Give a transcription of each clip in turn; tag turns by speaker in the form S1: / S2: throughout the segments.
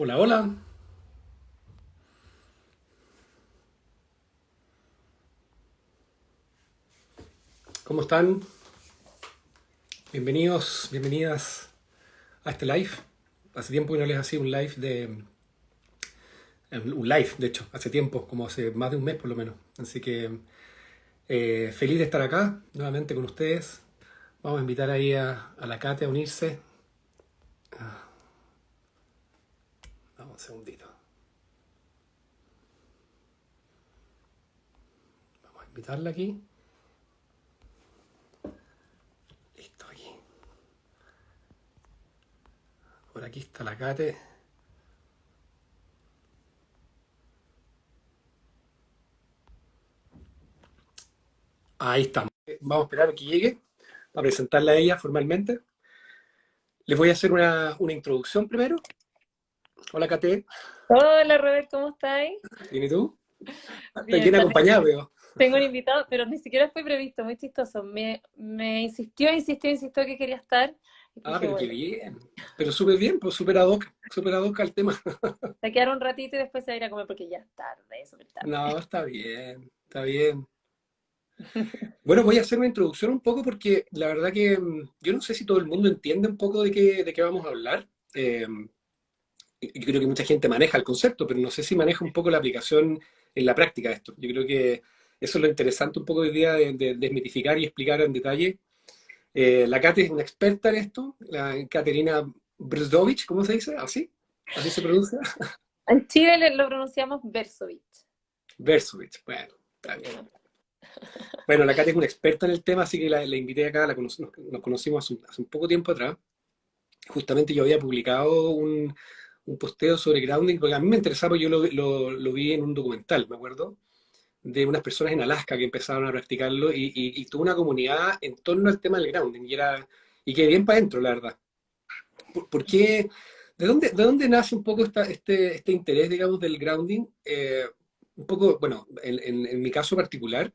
S1: Hola, hola, ¿cómo están? Bienvenidos, bienvenidas a este live. Hace tiempo que no les hacía un live un live, de hecho, hace tiempo, como hace más de un mes por lo menos. Así que feliz de estar acá nuevamente con ustedes. Vamos a invitar ahí a la Kate a unirse. Vamos un segundito. Vamos a invitarla aquí. Listo, aquí. Por aquí está la Kate. Ahí estamos. Vamos a esperar a que llegue para presentarla a ella formalmente. Les voy a hacer una introducción primero. Hola, Kate.
S2: Hola Robert, ¿cómo estáis?
S1: ¿Bien y tú? Estás
S2: Bien,
S1: bien
S2: también
S1: acompañado, veo.
S2: tengo un invitado, pero ni siquiera fue previsto, muy chistoso. Me insistió que quería estar. Y
S1: Ah,
S2: dije,
S1: pero qué
S2: bueno,
S1: bien. Pero súper bien, pues súper ad hoc al tema.
S2: se quedar un ratito y después se va a ir a comer porque ya es tarde, súper tarde.
S1: No, está bien, está bien. Bueno, voy a hacer una introducción un poco porque la verdad que yo no sé si todo el mundo entiende un poco de qué vamos a hablar. Yo creo que mucha gente maneja el concepto, pero no sé si maneja un poco la aplicación en la práctica de esto. Yo creo que eso es lo interesante un poco hoy día de desmitificar y explicar en detalle. La Kate es una experta en esto, la Katerina Brzdovich, ¿cómo se dice? ¿Así? ¿Así se pronuncia?
S2: En Chile lo pronunciamos Versovich.
S1: Versovich, bueno, está bien. Bueno, la Kate es una experta en el tema, así que la invité acá, nos conocimos hace un poco tiempo atrás. Justamente yo había publicado un posteo sobre grounding, porque a mí me interesaba, yo lo vi en un documental, me acuerdo, de unas personas en Alaska que empezaron a practicarlo y tuvo una comunidad en torno al tema del grounding y quedé bien para adentro, la verdad. ¿Por qué? ¿De dónde nace un poco este interés, digamos, del grounding? Un poco, bueno, en mi caso particular,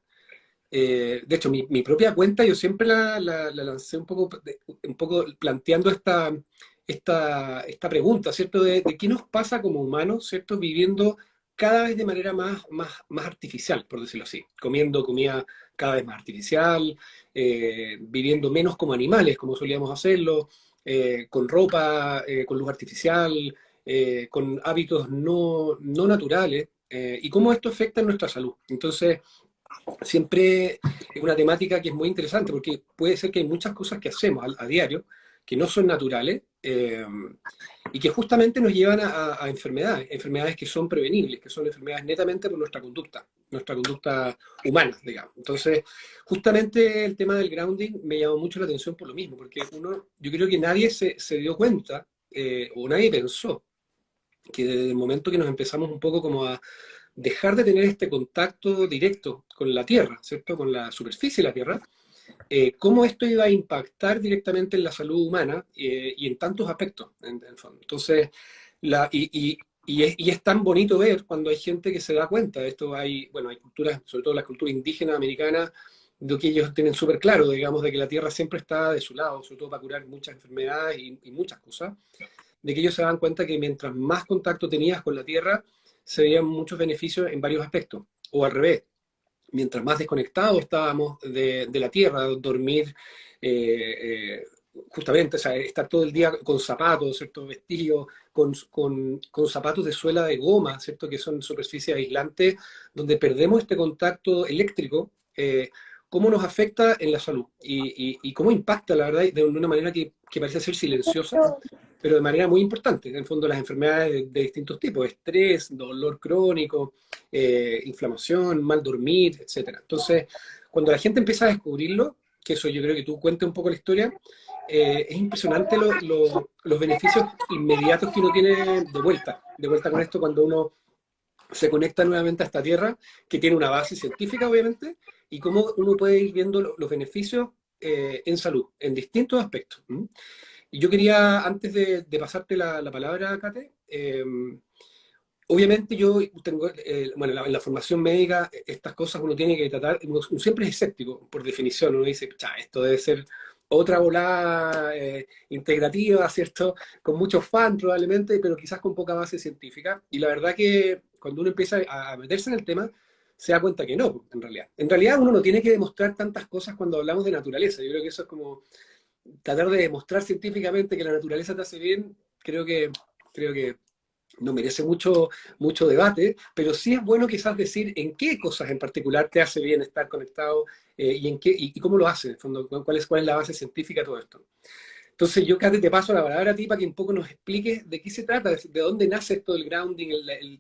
S1: de hecho, mi propia cuenta yo siempre la lancé un poco planteando esta pregunta, ¿cierto? De qué nos pasa como humanos, ¿cierto? Viviendo cada vez de manera más artificial, por decirlo así. Comiendo comida cada vez más artificial, viviendo menos como animales, como solíamos hacerlo, con ropa, con luz artificial, con hábitos no naturales, y cómo esto afecta en nuestra salud. Entonces, siempre es una temática que es muy interesante porque puede ser que hay muchas cosas que hacemos a diario que no son naturales, y que justamente nos llevan a enfermedades que son prevenibles, que son enfermedades netamente por nuestra conducta humana, digamos. Entonces, justamente el tema del grounding me llamó mucho la atención por lo mismo, porque yo creo que nadie se dio cuenta, o nadie pensó que desde el momento que nos empezamos un poco como a dejar de tener este contacto directo con la Tierra, ¿cierto? Con la superficie de la Tierra, cómo esto iba a impactar directamente en la salud humana, y en tantos aspectos, en el fondo. Entonces, y es tan bonito ver cuando hay gente que se da cuenta de esto. Bueno, hay culturas, sobre todo la cultura indígena americana, de que ellos tienen súper claro, digamos, de que la Tierra siempre está de su lado, sobre todo para curar muchas enfermedades y muchas cosas, de que ellos se dan cuenta que mientras más contacto tenías con la Tierra, se veían muchos beneficios en varios aspectos. O al revés, mientras más desconectados estábamos de la Tierra, dormir, eh, justamente, o sea, estar todo el día con zapatos, ¿cierto? Vestidos, con zapatos de suela de goma, ¿cierto? Que son superficies aislantes, donde perdemos este contacto eléctrico. ¿Cómo nos afecta en la salud? Y cómo impacta, la verdad, de una manera que parece ser silenciosa, pero de manera muy importante. En el fondo, las enfermedades de distintos tipos: estrés, dolor crónico, inflamación, mal dormir, etcétera. Entonces, cuando la gente empieza a descubrirlo, que eso yo creo que tú cuentes un poco la historia, es impresionante los beneficios inmediatos que uno tiene de vuelta con esto cuando uno se conecta nuevamente a esta tierra, que tiene una base científica, obviamente, y cómo uno puede ir viendo los beneficios, en salud, en distintos aspectos. ¿M? Y yo quería, antes de pasarte la palabra, Kate, obviamente yo tengo, bueno, en la formación médica, estas cosas uno tiene que tratar, uno siempre es escéptico, por definición. Uno dice, esto debe ser otra volada integrativa, ¿cierto? Con muchos fans probablemente, pero quizás con poca base científica. Y la verdad que cuando uno empieza a meterse en el tema, se da cuenta que no, en realidad. En realidad uno no tiene que demostrar tantas cosas cuando hablamos de naturaleza. Yo creo que eso es como tratar de demostrar científicamente que la naturaleza te hace bien, creo que no merece mucho debate, pero sí es bueno quizás decir en qué cosas en particular te hace bien estar conectado y cómo lo hace, en el fondo, cuál es la base científica de todo esto. Entonces yo, Kate, te paso la palabra a ti para que un poco nos expliques de qué se trata, de dónde nace esto del grounding,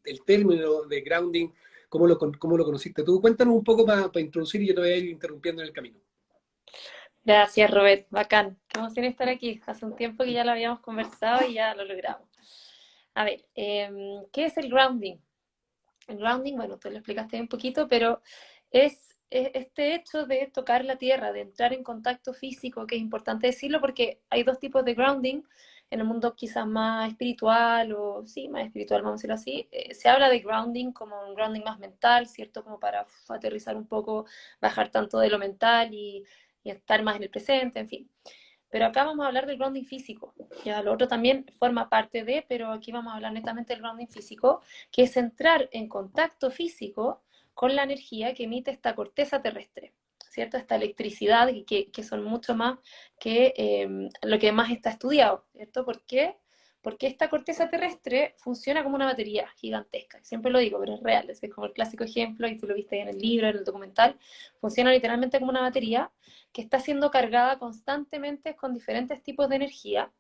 S1: el término de grounding, cómo lo conociste tú. Cuéntanos un poco para introducir y yo te voy a ir interrumpiendo en el camino.
S2: Gracias, Robert. Bacán. Qué emoción estar aquí. Hace un tiempo que ya lo habíamos conversado y ya lo logramos. A ver, ¿qué es el grounding? El grounding, bueno, tú lo explicaste un poquito, pero es este hecho de tocar la tierra, de entrar en contacto físico, que es importante decirlo porque hay dos tipos de grounding. En el mundo quizás más espiritual, o sí, más espiritual, vamos a decirlo así, se habla de grounding como un grounding más mental, ¿cierto? Como para aterrizar un poco, bajar tanto de lo mental y estar más en el presente, en fin. Pero acá vamos a hablar del grounding físico. Ya lo otro también forma parte de, pero aquí vamos a hablar netamente del grounding físico, que es entrar en contacto físico con la energía que emite esta corteza terrestre, ¿cierto? Esta electricidad que son mucho más que lo que más está estudiado, ¿cierto? ¿Por qué? Porque esta corteza terrestre funciona como una batería gigantesca. Siempre lo digo, pero es real. Es como el clásico ejemplo, y tú lo viste en el libro, en el documental. Funciona literalmente como una batería que está siendo cargada constantemente con diferentes tipos de energía,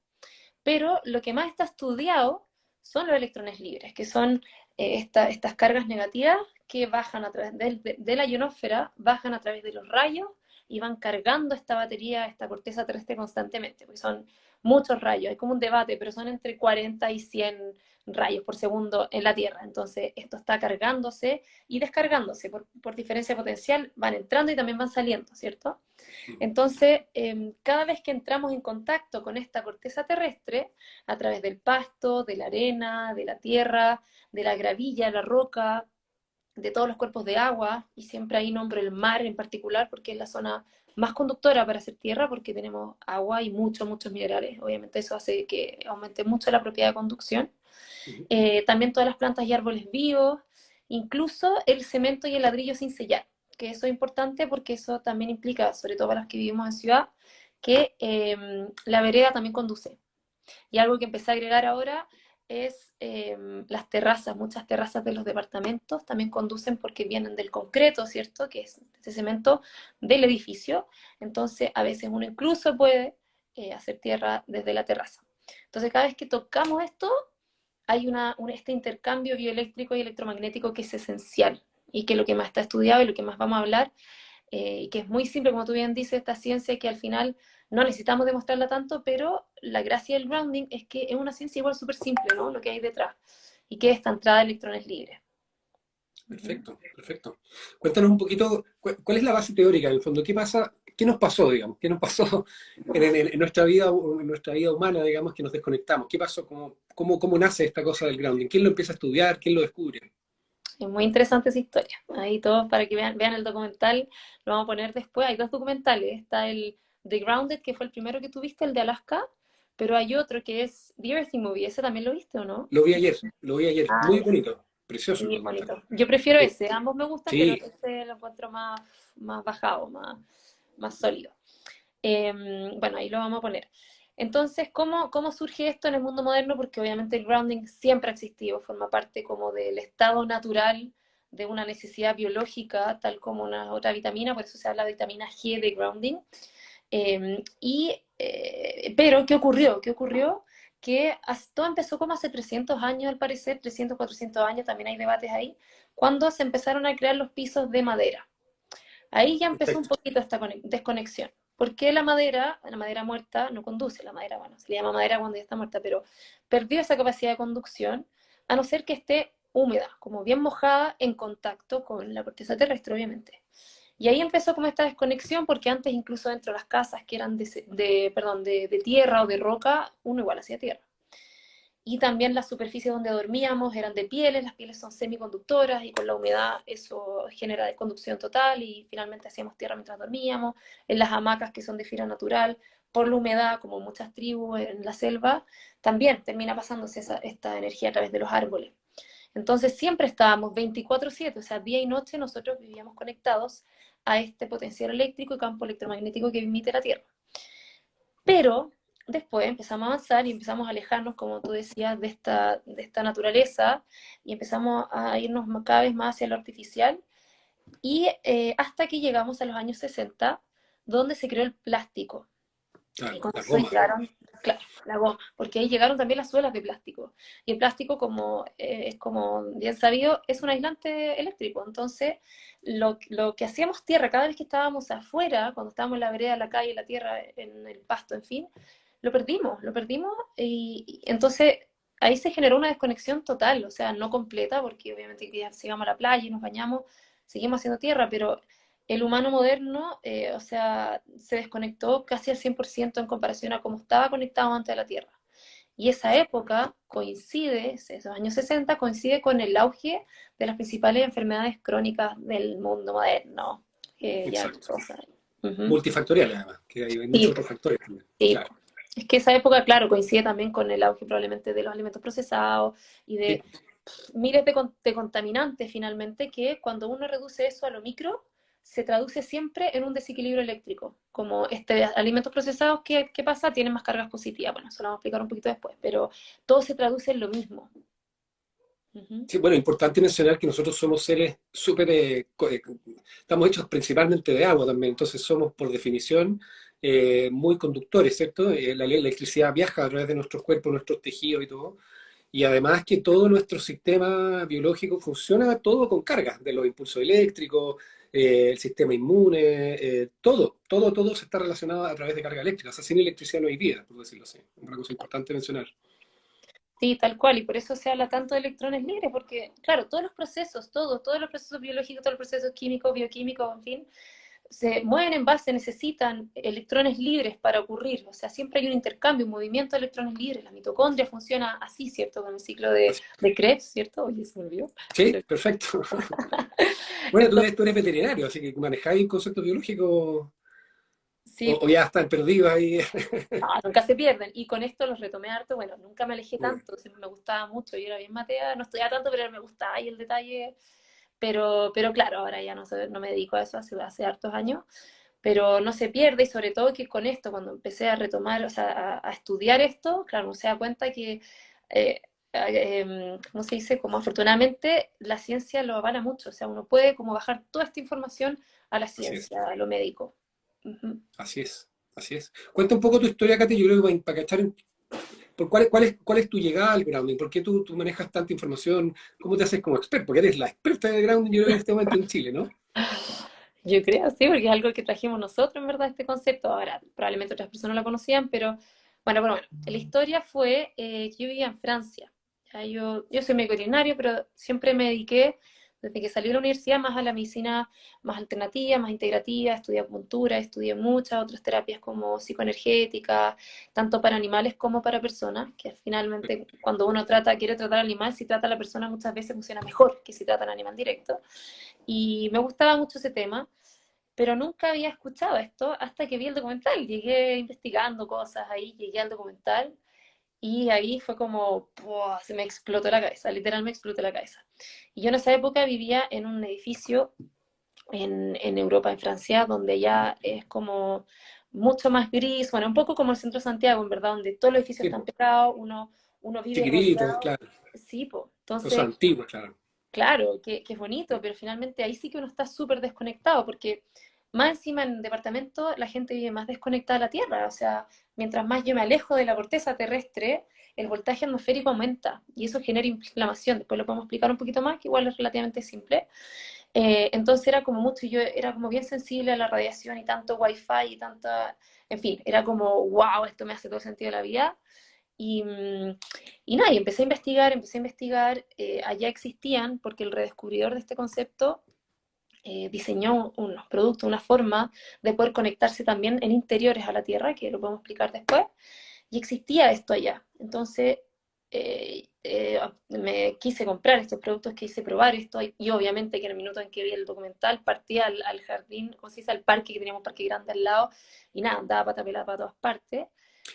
S2: pero lo que más está estudiado son los electrones libres, que son estas cargas negativas que bajan a través de la ionosfera, bajan a través de los rayos y van cargando esta batería, esta corteza terrestre constantemente, porque son muchos rayos, es como un debate, pero son entre 40 y 100 rayos por segundo en la Tierra. Entonces, esto está cargándose y descargándose por diferencia potencial, van entrando y también van saliendo, ¿cierto? Entonces, cada vez que entramos en contacto con esta corteza terrestre, a través del pasto, de la arena, de la tierra, de la gravilla, la roca, de todos los cuerpos de agua, y siempre ahí nombro el mar en particular porque es la zona más conductora para hacer tierra porque tenemos agua y muchos minerales. Obviamente eso hace que aumente mucho la propiedad de conducción.
S1: Ujú.
S2: También todas las plantas y árboles vivos, incluso el cemento y el ladrillo sin sellar, que eso es importante porque eso también implica, sobre todo para los que vivimos en ciudad, que la vereda también conduce. Y algo que empecé a agregar ahora es las terrazas. Muchas terrazas de los departamentos también conducen porque vienen del concreto, ¿cierto? Que es ese cemento del edificio. Entonces, a veces uno incluso puede hacer tierra desde la terraza. Entonces, cada vez que tocamos esto, hay este intercambio bioeléctrico y electromagnético que es esencial y que es lo que más está estudiado y lo que más vamos a hablar, y que es muy simple, como tú bien dices, esta ciencia que al final no necesitamos demostrarla tanto, pero la gracia del grounding es que es una ciencia igual súper simple, ¿no? Lo que hay detrás, y que es esta entrada de electrones libres. Uh -huh.
S1: Perfecto, perfecto. Cuéntanos un poquito, ¿cuál es la base teórica en el fondo? ¿Qué pasa? ¿Qué nos pasó, digamos? ¿Qué nos pasó en nuestra vida humana, digamos, que nos desconectamos? ¿Qué pasó? ¿Cómo nace esta cosa del grounding? ¿Quién lo empieza a estudiar? ¿Quién lo descubre?
S2: Es muy interesante esa historia. Ahí todos, para que vean el documental, lo vamos a poner después. Hay dos documentales. Está el The Grounded, que fue el primero que tuviste, el de Alaska, pero hay otro que es The Earthing Movie. ¿Ese también lo viste o no?
S1: Lo vi ayer.
S2: Ah,
S1: Muy
S2: ya.
S1: bonito, precioso el
S2: Sí,
S1: documental.
S2: bonito. Yo prefiero
S1: Sí,
S2: ese. Ambos me gustan, pero
S1: sí,
S2: ese lo encuentro más bajado, más sólido. Bueno, ahí lo vamos a poner. Entonces, ¿cómo surge esto en el mundo moderno? Porque obviamente el grounding siempre ha existido, forma parte como del estado natural de una necesidad biológica, tal como una otra vitamina, por eso se habla de vitamina G de grounding. Pero, ¿qué ocurrió? ¿Qué ocurrió? Que todo empezó como hace 300 años, al parecer, 300, 400 años, también hay debates ahí, cuando se empezaron a crear los pisos de madera. Ahí ya empezó un
S1: perfecto.
S2: poquito esta desconexión. Porque la madera muerta no conduce, la madera, bueno, se le llama madera cuando ya está muerta, pero perdió esa capacidad de conducción, a no ser que esté húmeda, como bien mojada en contacto con la corteza terrestre, obviamente. Y ahí empezó como esta desconexión, porque antes incluso dentro de las casas que eran perdón, de tierra o de roca, uno igual hacía tierra. y también las superficies donde dormíamos eran de pieles, las pieles son semiconductoras y con la humedad eso genera conducción total y finalmente hacíamos tierra mientras dormíamos, en las hamacas que son de fibra natural, por la humedad, como muchas tribus en la selva, también termina pasándose esta energía a través de los árboles. Entonces siempre estábamos 24/7, o sea, día y noche nosotros vivíamos conectados a este potencial eléctrico y campo electromagnético que emite la Tierra. Pero después empezamos a avanzar y empezamos a alejarnos, como tú decías, de esta naturaleza y empezamos a irnos cada vez más hacia lo artificial y hasta que llegamos a los años 60, donde se creó el plástico. Y
S1: Claro,
S2: con
S1: la
S2: eso
S1: goma.
S2: llegaron, claro, la goma, porque ahí llegaron también las suelas de plástico. Y el plástico, como es como bien sabido, es un aislante eléctrico. Entonces, lo que hacíamos tierra, cada vez que estábamos afuera, cuando estábamos en la vereda, en la calle, en la tierra, en el pasto, en fin, lo perdimos y entonces ahí se generó una desconexión total, o sea, no completa, porque obviamente que ya si íbamos a la playa y nos bañamos, seguimos haciendo tierra, pero el humano moderno, o sea, se desconectó casi al 100% en comparación a cómo estaba conectado antes de la Tierra. Y esa época coincide, esos años 60, coincide con el auge de las principales enfermedades crónicas del mundo moderno. Ya
S1: Exacto.
S2: todos saben. Ujú.
S1: Multifactorial además, que hay muchos
S2: Sí,
S1: otros factores también.
S2: sí.
S1: Claro.
S2: Es que esa época, claro, coincide también con el auge probablemente de los alimentos procesados y
S1: Sí,
S2: de miles de contaminantes finalmente, que cuando uno reduce eso a lo micro, se traduce siempre en un desequilibrio eléctrico. Como alimentos procesados, ¿qué pasa? Tienen más cargas positivas. Bueno, eso lo vamos a explicar un poquito después, pero todo se traduce en lo mismo. Ujú.
S1: sí, bueno, importante mencionar que nosotros somos seres súper, estamos hechos principalmente de agua también, entonces somos por definición muy conductores, ¿cierto? La electricidad viaja a través de nuestros cuerpos, nuestros tejidos y todo, y además que todo nuestro sistema biológico funciona todo con cargas, de los impulsos eléctricos, el sistema inmune, todo se está relacionado a través de carga eléctrica, o sea, sin electricidad no hay vida, por decirlo así, una cosa importante mencionar.
S2: Sí, tal cual, y por eso se habla tanto de electrones libres, porque, claro, todos los procesos, todos los procesos biológicos, todos los procesos químicos, bioquímicos, en fin, se mueven en base, necesitan electrones libres para ocurrir, o sea, siempre hay un intercambio, un movimiento de electrones libres, la mitocondria funciona así, ¿cierto? Con el ciclo de Krebs, ¿cierto? Oye, se me olvidó.
S1: Sí,
S2: Pero,
S1: perfecto. Bueno,
S2: entonces,
S1: tú eres veterinario, así que manejáis conceptos biológicos
S2: sí,
S1: o ya están perdidos ahí.
S2: no, nunca se pierden, y con esto los retomé harto, bueno, nunca me alejé
S1: Bueno,
S2: tanto, siempre me gustaba mucho, yo era bien matea, no estudiaba tanto, pero me gustaba ahí el detalle, pero claro, ahora ya no me dedico a eso hace hartos años, pero no se pierde y sobre todo que con esto, cuando empecé a retomar, o sea, a estudiar esto, claro, uno se da cuenta que, eh, ¿cómo se dice? Como afortunadamente la ciencia lo avala mucho, o sea, uno puede como bajar toda esta información a la
S1: así es,
S2: ciencia, a lo médico. Ujú.
S1: así es, así es. Cuenta un poco tu historia, Katy, yo creo que para cachar por cuál es tu llegada al grounding, por qué tú manejas tanta información, cómo te haces como experto, porque eres la experta de grounding, yo creo, en este momento en Chile, ¿no?
S2: Yo creo, sí, porque es algo que trajimos nosotros, en verdad, este concepto. Ahora, probablemente otras personas lo conocían, pero bueno, la historia fue que yo vivía en Francia. Ya, yo soy médico veterinario, pero siempre me dediqué, desde que salí de la universidad, más a la medicina más alternativa, más integrativa. Estudié acupuntura, estudié muchas otras terapias como psicoenergética, tanto para animales como para personas, que finalmente cuando uno quiere tratar al animal, si trata a la persona muchas veces funciona mejor que si trata al animal directo. Y me gustaba mucho ese tema, pero nunca había escuchado esto hasta que vi el documental. Llegué investigando cosas ahí, llegué al documental y ahí fue como, ¡pua! Se me explotó la cabeza, literal me explotó la cabeza. Y yo en esa época vivía en un edificio en Europa, en Francia, donde ya es como mucho más gris, bueno, un poco como el centro de Santiago, en verdad, donde todos los edificios
S1: Sí,
S2: están
S1: po.
S2: pegados, uno vive
S1: Chiquitito,
S2: rodeado.
S1: claro,
S2: Sí, pues.
S1: cosas
S2: Entonces,
S1: antiguas, claro.
S2: claro, que es bonito, pero finalmente ahí sí que uno está súper desconectado, porque más encima en departamento la gente vive más desconectada de la Tierra, o sea, mientras más yo me alejo de la corteza terrestre, el voltaje atmosférico aumenta y eso genera inflamación. Después lo podemos explicar un poquito más, que igual es relativamente simple. Entonces era como mucho, yo era como bien sensible a la radiación y tanto wifi y tanta, en fin, era como, wow, esto me hace todo el sentido de la vida. Y, y nada, y empecé a investigar, allá existían, porque el redescubridor de este concepto diseñó unos productos, una forma de poder conectarse también en interiores a la Tierra, que lo podemos explicar después, y existía esto allá. Entonces, me quise comprar estos productos, quise probar esto, y obviamente que en el minuto en que vi el documental partí al jardín, ¿cómo se dice? Al parque, que teníamos un parque grande al lado, y nada, andaba pata pelada para todas partes.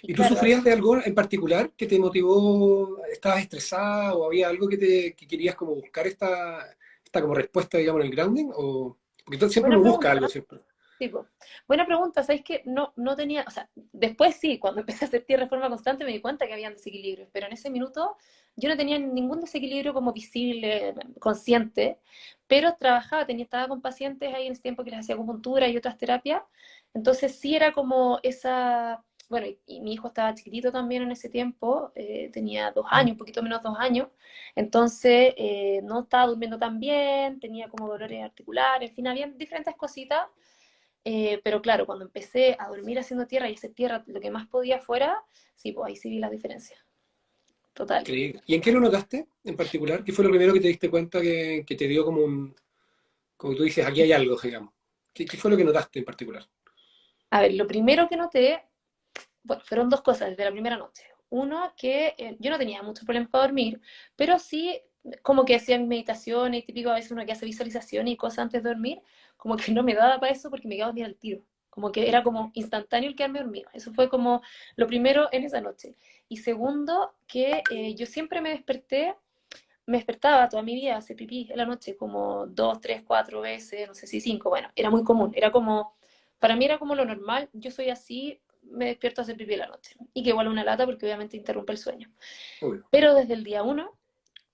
S2: Y
S1: ¿Y tú
S2: claro,
S1: sufrías de algo en particular que te motivó? ¿Estabas estresada o había algo que querías como buscar esta como respuesta, digamos, en el grounding? O, porque tú siempre
S2: buena
S1: uno busca
S2: pregunta.
S1: algo, siempre.
S2: Tipo, buena pregunta, ¿sabes qué? No tenía, o sea, después sí, cuando empecé a hacer tierra de forma constante me di cuenta que habían desequilibrios, pero en ese minuto yo no tenía ningún desequilibrio como visible, consciente, pero trabajaba, estaba con pacientes ahí en ese tiempo que les hacía acupuntura y otras terapias, entonces sí era como esa, bueno, y mi hijo estaba chiquitito también en ese tiempo, tenía 2 años, un poquito menos de 2 años, entonces no estaba durmiendo tan bien, tenía como dolores articulares, en fin, había diferentes cositas, pero claro, cuando empecé a dormir haciendo tierra y hacer tierra lo que más podía fuera, sí, pues ahí sí vi la diferencia. Total.
S1: Increíble. ¿Y en qué lo notaste en particular? ¿Qué fue lo primero que te diste cuenta que te dio como como tú dices, aquí hay algo, digamos? ¿Qué fue lo que notaste en particular?
S2: A ver, lo primero que noté, bueno, fueron dos cosas desde la primera noche. Uno, que yo no tenía muchos problemas para dormir, pero sí, como que hacía mis meditaciones, y típico a veces uno que hace visualizaciones y cosas antes de dormir, como que no me daba para eso porque me quedaba dormida al tiro. Como que era como instantáneo el quedarme dormido. Eso fue como lo primero en esa noche. Y segundo, que yo siempre me despertaba toda mi vida a hacer pipí en la noche como 2, 3, 4 veces, no sé si 5, bueno, era muy común, era como, para mí era como lo normal, yo soy así, me despierto a hacer pipí en la noche. Y que igual una lata porque obviamente interrumpe el sueño.
S1: Obvio.
S2: Pero desde el día uno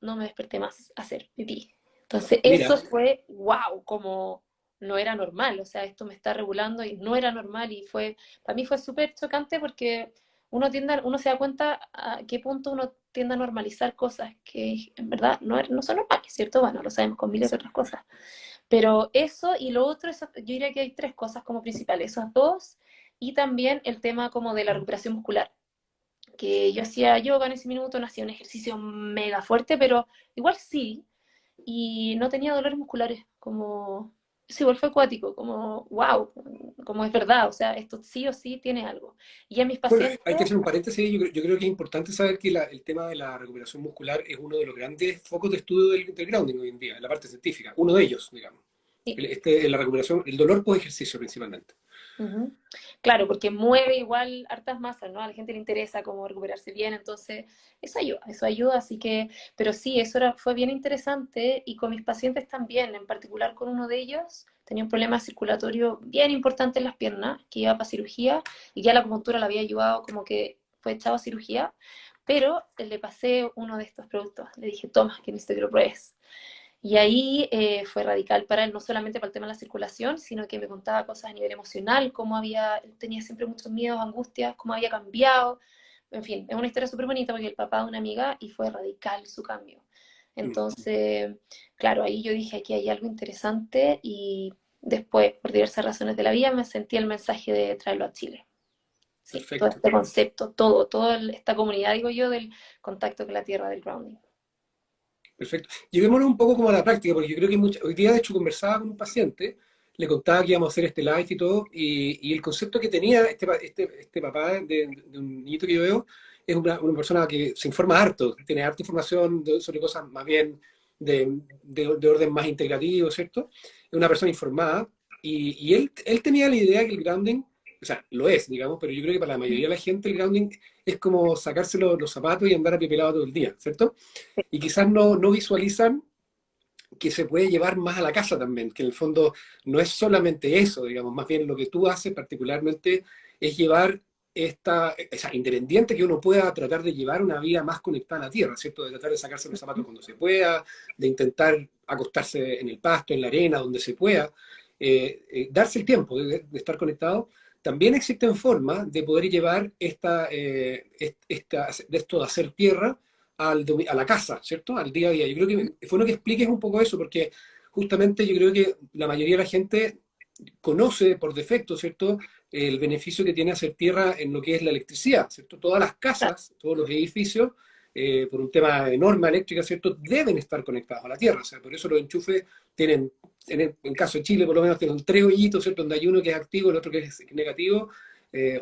S2: no me desperté más a hacer pipí. Entonces eso
S1: Mira,
S2: fue, wow, como no era normal, o sea, esto me está regulando y no era normal y fue, para mí fue súper chocante porque uno se da cuenta a qué punto uno tiende a normalizar cosas que en verdad no son normales, ¿cierto? Bueno, lo sabemos con miles de otras cosas. Pero eso y lo otro, yo diría que hay tres cosas como principales, esas dos, y también el tema como de la recuperación muscular, que yo hacía yoga en ese minuto, no hacía un ejercicio mega fuerte, pero igual sí, y no tenía dolores musculares, como, sí, igual fue acuático, como, wow, como es verdad, o sea, esto sí o sí tiene algo. Y a mis
S1: bueno,
S2: pacientes,
S1: hay que hacer un paréntesis. Yo creo que es importante saber que el tema de la recuperación muscular es uno de los grandes focos de estudio del grounding hoy en día, en la parte científica. Uno de ellos, digamos.
S2: sí.
S1: La recuperación, el dolor post ejercicio principalmente.
S2: Ujú. Claro, porque mueve igual hartas masas, ¿no? A la gente le interesa cómo recuperarse bien, entonces eso ayuda, así que, pero sí, fue bien interesante y con mis pacientes también, en particular con uno de ellos, tenía un problema circulatorio bien importante en las piernas, que iba para cirugía y ya la acupuntura le había ayudado, como que fue echado a cirugía, pero le pasé uno de estos productos, le dije, toma, que necesito que lo pruebes. Y ahí fue radical para él, no solamente para el tema de la circulación, sino que me contaba cosas a nivel emocional, él tenía siempre muchos miedos, angustias, cómo había cambiado. En fin, es una historia súper bonita porque el papá de una amiga y fue radical su cambio.
S1: Mm,
S2: Entonces, claro, ahí yo dije, aquí hay algo interesante y después, por diversas razones de la vida, me sentí el mensaje de traerlo a Chile. Sí, todo
S1: perfecto.
S2: este concepto, toda esta comunidad, digo yo, del contacto con la tierra, del grounding.
S1: Perfecto. Llevémoslo un poco como a la práctica, porque yo creo que hoy día, de hecho, conversaba con un paciente, le contaba que íbamos a hacer este live y todo, y el concepto que tenía este papá de un niñito que yo veo es una persona que se informa harto, tiene harta información sobre cosas más bien de orden más integrativo, ¿cierto? Es una persona informada, y él tenía la idea que el grounding, o sea, lo es, digamos, pero yo creo que para la mayoría de la gente el grounding es como sacarse los zapatos y andar a pie pelado todo el día, ¿cierto? Y quizás no visualizan que se puede llevar más a la casa también, que en el fondo no es solamente eso, digamos, más bien lo que tú haces particularmente es llevar o sea, independiente que uno pueda tratar de llevar una vida más conectada a la tierra, ¿cierto? De tratar de sacarse los zapatos cuando se pueda, de intentar acostarse en el pasto, en la arena, donde se pueda, darse el tiempo de estar conectado. También existen formas de poder llevar de esto de hacer tierra a la casa, ¿cierto? Al día a día. Yo creo que es bueno que expliques un poco eso, porque justamente yo creo que la mayoría de la gente conoce por defecto, ¿cierto? El beneficio que tiene hacer tierra en lo que es la electricidad, ¿cierto? Todas las casas, todos los edificios, por un tema de norma eléctrica, ¿cierto? Deben estar conectados a la tierra, o sea, por eso los enchufes tienen, en caso de Chile por lo menos tienen tres hoyitos, ¿cierto? Donde hay uno que es activo, el otro que es negativo,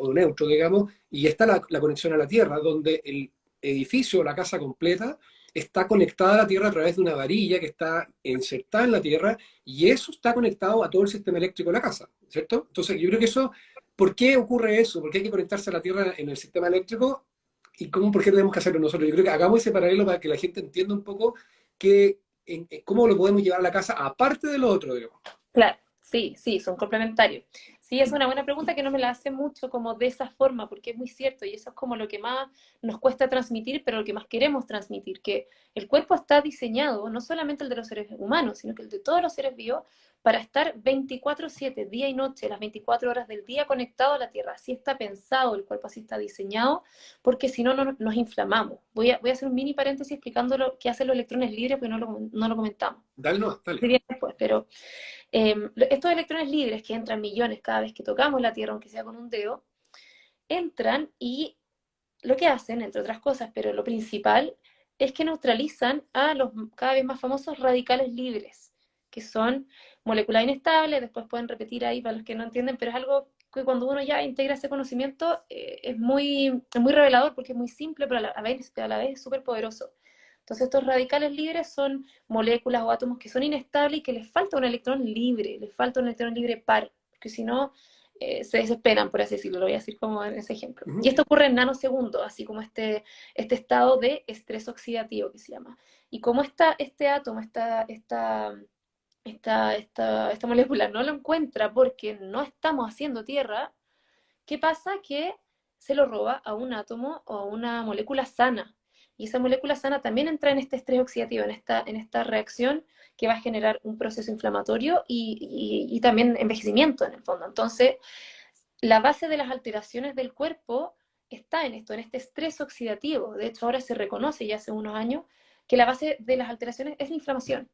S1: o neutro, digamos, y está la conexión a la tierra, donde edificio, la casa completa, está conectada a la Tierra a través de una varilla que está insertada en la Tierra y eso está conectado a todo el sistema eléctrico de la casa, ¿cierto? Entonces, yo creo que eso, ¿por qué ocurre eso? ¿Por qué hay que conectarse a la Tierra en el sistema eléctrico? ¿Y por qué tenemos que hacerlo nosotros? Yo creo que hagamos ese paralelo para que la gente entienda un poco cómo lo podemos llevar a la casa, aparte de lo otro, digamos.
S2: Claro, sí, sí, son complementarios. Sí, es una buena pregunta que no me la hace mucho como de esa forma, porque es muy cierto y eso es como lo que más nos cuesta transmitir, pero lo que más queremos transmitir, que el cuerpo está diseñado, no solamente el de los seres humanos, sino que el de todos los seres vivos, para estar 24/7, día y noche, las 24 horas del día conectado a la Tierra. Así está pensado el cuerpo, así está diseñado, porque si no, nos inflamamos. Voy a hacer un mini paréntesis explicando lo que hacen los electrones libres, porque no lo comentamos.
S1: Dale, no, dale.
S2: Sí, bien después, pero estos electrones libres que entran millones cada vez que tocamos la Tierra, aunque sea con un dedo, entran y lo que hacen, entre otras cosas, pero lo principal, es que neutralizan a los cada vez más famosos radicales libres, que son moléculas inestables, después pueden repetir ahí para los que no entienden, pero es algo que cuando uno ya integra ese conocimiento es muy revelador porque es muy simple, pero a la vez es súper poderoso. Entonces estos radicales libres son moléculas o átomos que son inestables y que les falta un electrón libre, les falta un electrón libre par, porque si no se desesperan, por así decirlo, lo voy a decir como en ese ejemplo. Y
S1: Ujú.
S2: esto ocurre en nanosegundos, así como este estado de estrés oxidativo que se llama. Y como este átomo, esta molécula no lo encuentra porque no estamos haciendo tierra, ¿qué pasa? Que se lo roba a un átomo o a una molécula sana. Y esa molécula sana también entra en este estrés oxidativo, en esta reacción que va a generar un proceso inflamatorio y también envejecimiento en el fondo. Entonces, la base de las alteraciones del cuerpo está en esto, en este estrés oxidativo. De hecho, ahora se reconoce ya hace unos años que la base de las alteraciones es la inflamación.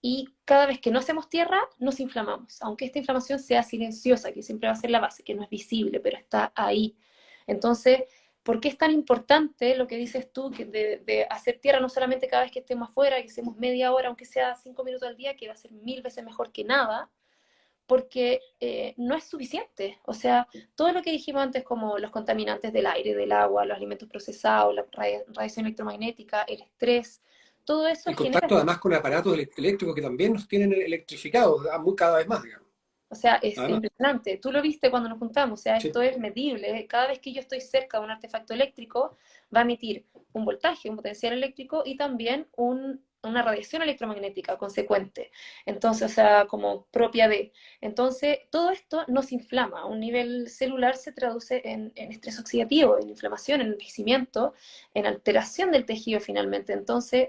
S2: Y cada vez que no hacemos tierra, nos inflamamos, aunque esta inflamación sea silenciosa, que siempre va a ser la base, que no es visible, pero está ahí. Entonces, ¿por qué es tan importante lo que dices tú, que de hacer tierra no solamente cada vez que estemos afuera, que hacemos media hora, aunque sea 5 minutos al día, que va a ser 1000 veces mejor que nada? Porque no es suficiente. O sea, todo lo que dijimos antes, como los contaminantes del aire, del agua, los alimentos procesados, la radiación electromagnética, el estrés, todo eso
S1: El
S2: genera.
S1: contacto además con aparatos eléctricos que también nos tienen electrificados cada vez más, digamos.
S2: O sea, es
S1: Además,
S2: impresionante. Tú lo viste cuando nos juntamos, o sea,
S1: sí.
S2: esto es medible. Cada vez que yo estoy cerca de un artefacto eléctrico, va a emitir un voltaje, un potencial eléctrico y también una radiación electromagnética consecuente. Entonces, o sea, como propia de. Entonces, todo esto nos inflama. A un nivel celular se traduce en estrés oxidativo, en inflamación, en envejecimiento, en alteración del tejido finalmente. Entonces,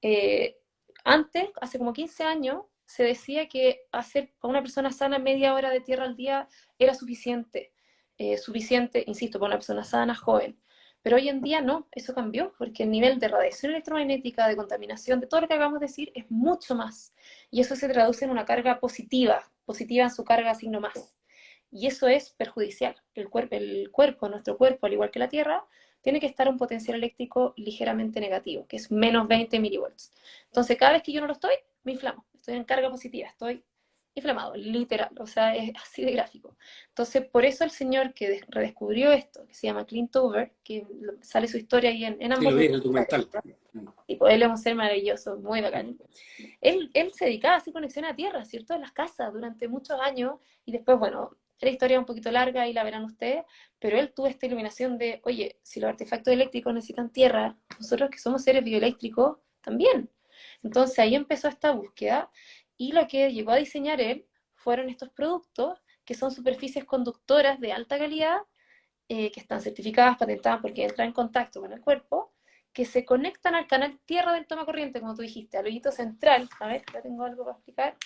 S2: eh, antes, hace como 15 años, se decía que hacer a una persona sana media hora de tierra al día era suficiente, insisto, para una persona sana, joven. Pero hoy en día no, eso cambió, porque el nivel de radiación electromagnética, de contaminación, de todo lo que acabamos de decir, es mucho más. Y eso se traduce en una carga positiva en su carga signo más. Y eso es perjudicial. El cuerpo, nuestro cuerpo, al igual que la Tierra, tiene que estar a un potencial eléctrico ligeramente negativo, que es menos 20 milivolts. Entonces, cada vez que yo no lo estoy, me inflamo. Estoy en carga positiva, estoy inflamado, literal. O sea, es así de gráfico. Entonces, por eso el señor que redescubrió esto, que se llama Clint Dover, que sale su historia ahí en
S1: Sí,
S2: ambos
S1: lo vi en el
S2: documentales,
S1: documental.
S2: tipo, él es un ser maravilloso, muy bacán. Él se dedicaba a hacer conexiones a tierra, ¿cierto? En las casas durante muchos años y después, bueno, la historia es un poquito larga y la verán ustedes, pero él tuvo esta iluminación de, oye, si los artefactos eléctricos necesitan tierra, nosotros que somos seres bioeléctricos, también. Entonces ahí empezó esta búsqueda y lo que llegó a diseñar él fueron estos productos que son superficies conductoras de alta calidad, que están certificadas, patentadas porque entran en contacto con el cuerpo, que se conectan al canal tierra del toma corriente, como tú dijiste, al hoyito central. A ver, ya tengo algo para explicar.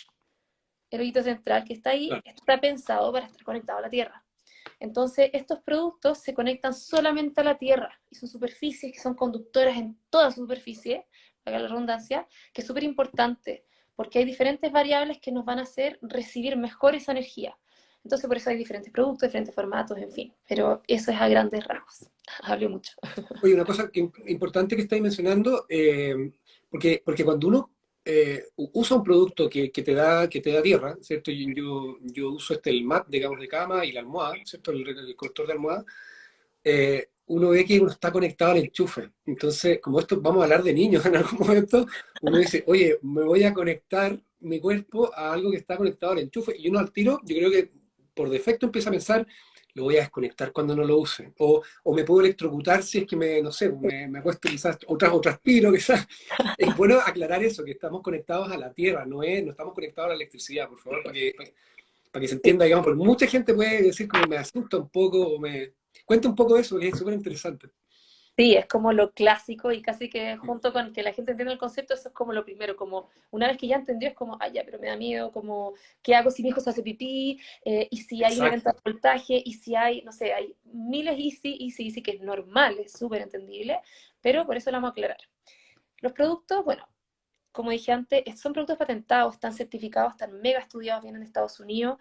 S2: El hoyito central que está ahí
S1: Claro.
S2: está pensado para estar conectado a la tierra. Entonces, estos productos se conectan solamente a la tierra y son superficies que son conductoras en toda superficie, para la redundancia, que es súper importante porque hay diferentes variables que nos van a hacer recibir mejor esa energía. Entonces, por eso hay diferentes productos, diferentes formatos, en fin. Pero eso es a grandes rasgos. Hablé mucho.
S1: Oye, una cosa importante que estáis mencionando, porque cuando uno usa un producto que te da tierra, ¿cierto? Yo uso el mat, digamos, de cama y la almohada, ¿cierto? El corrector de almohada. uno ve que uno está conectado al enchufe. Entonces, como esto, vamos a hablar de niños en algún momento, uno dice, oye, me voy a conectar mi cuerpo a algo que está conectado al enchufe. Y uno al tiro, yo creo que por defecto empieza a pensar, lo voy a desconectar cuando no lo use. O me puedo electrocutar si es que me, no sé, me acuesto quizás, otras aspiro, quizás. Es bueno aclarar eso, que estamos conectados a la Tierra, no estamos conectados a la electricidad, por favor, para que se entienda, digamos, porque mucha gente puede decir como me asusta un poco, o me... Cuenta un poco de eso, que es súper interesante.
S2: Sí, es como lo clásico y casi que junto con que la gente entienda el concepto, eso es como lo primero, como una vez que ya entendió es como, ay ya, pero me da miedo, como, ¿qué hago si mi hijo se hace pipí? Y si hay un evento
S1: Exacto.
S2: de voltaje, y si hay, no sé, hay miles easy, que es normal, es súper entendible, pero por eso lo vamos a aclarar. Los productos, bueno, como dije antes, son productos patentados, están certificados, están mega estudiados, vienen de Estados Unidos,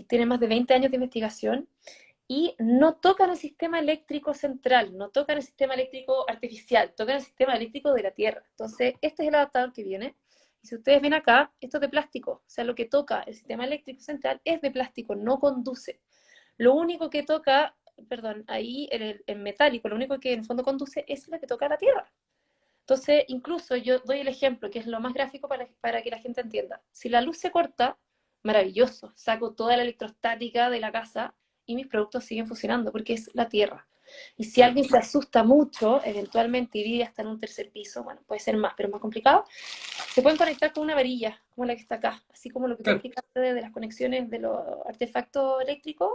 S2: tienen más de 20 años de investigación y no tocan el sistema eléctrico central, no tocan el sistema eléctrico artificial, tocan el sistema eléctrico de la Tierra. Entonces, este es el adaptador que viene. Y si ustedes ven acá, esto es de plástico, o sea, lo que toca el sistema eléctrico central es de plástico, no conduce. Lo único que toca, perdón, ahí en metálico, lo único que en el fondo conduce es lo que toca la Tierra. Entonces, incluso yo doy el ejemplo, que es lo más gráfico para que la gente entienda. Si la luz se corta, maravilloso, saco toda la electrostática de la casa y mis productos siguen funcionando porque es la Tierra. Y si
S1: Claro.
S2: alguien se asusta mucho, eventualmente y vive hasta en un tercer piso, bueno, puede ser más, pero es más complicado, se pueden conectar con una varilla, como la que está acá, así como lo que tú
S1: Claro.
S2: explicaste de las conexiones de los artefactos eléctricos,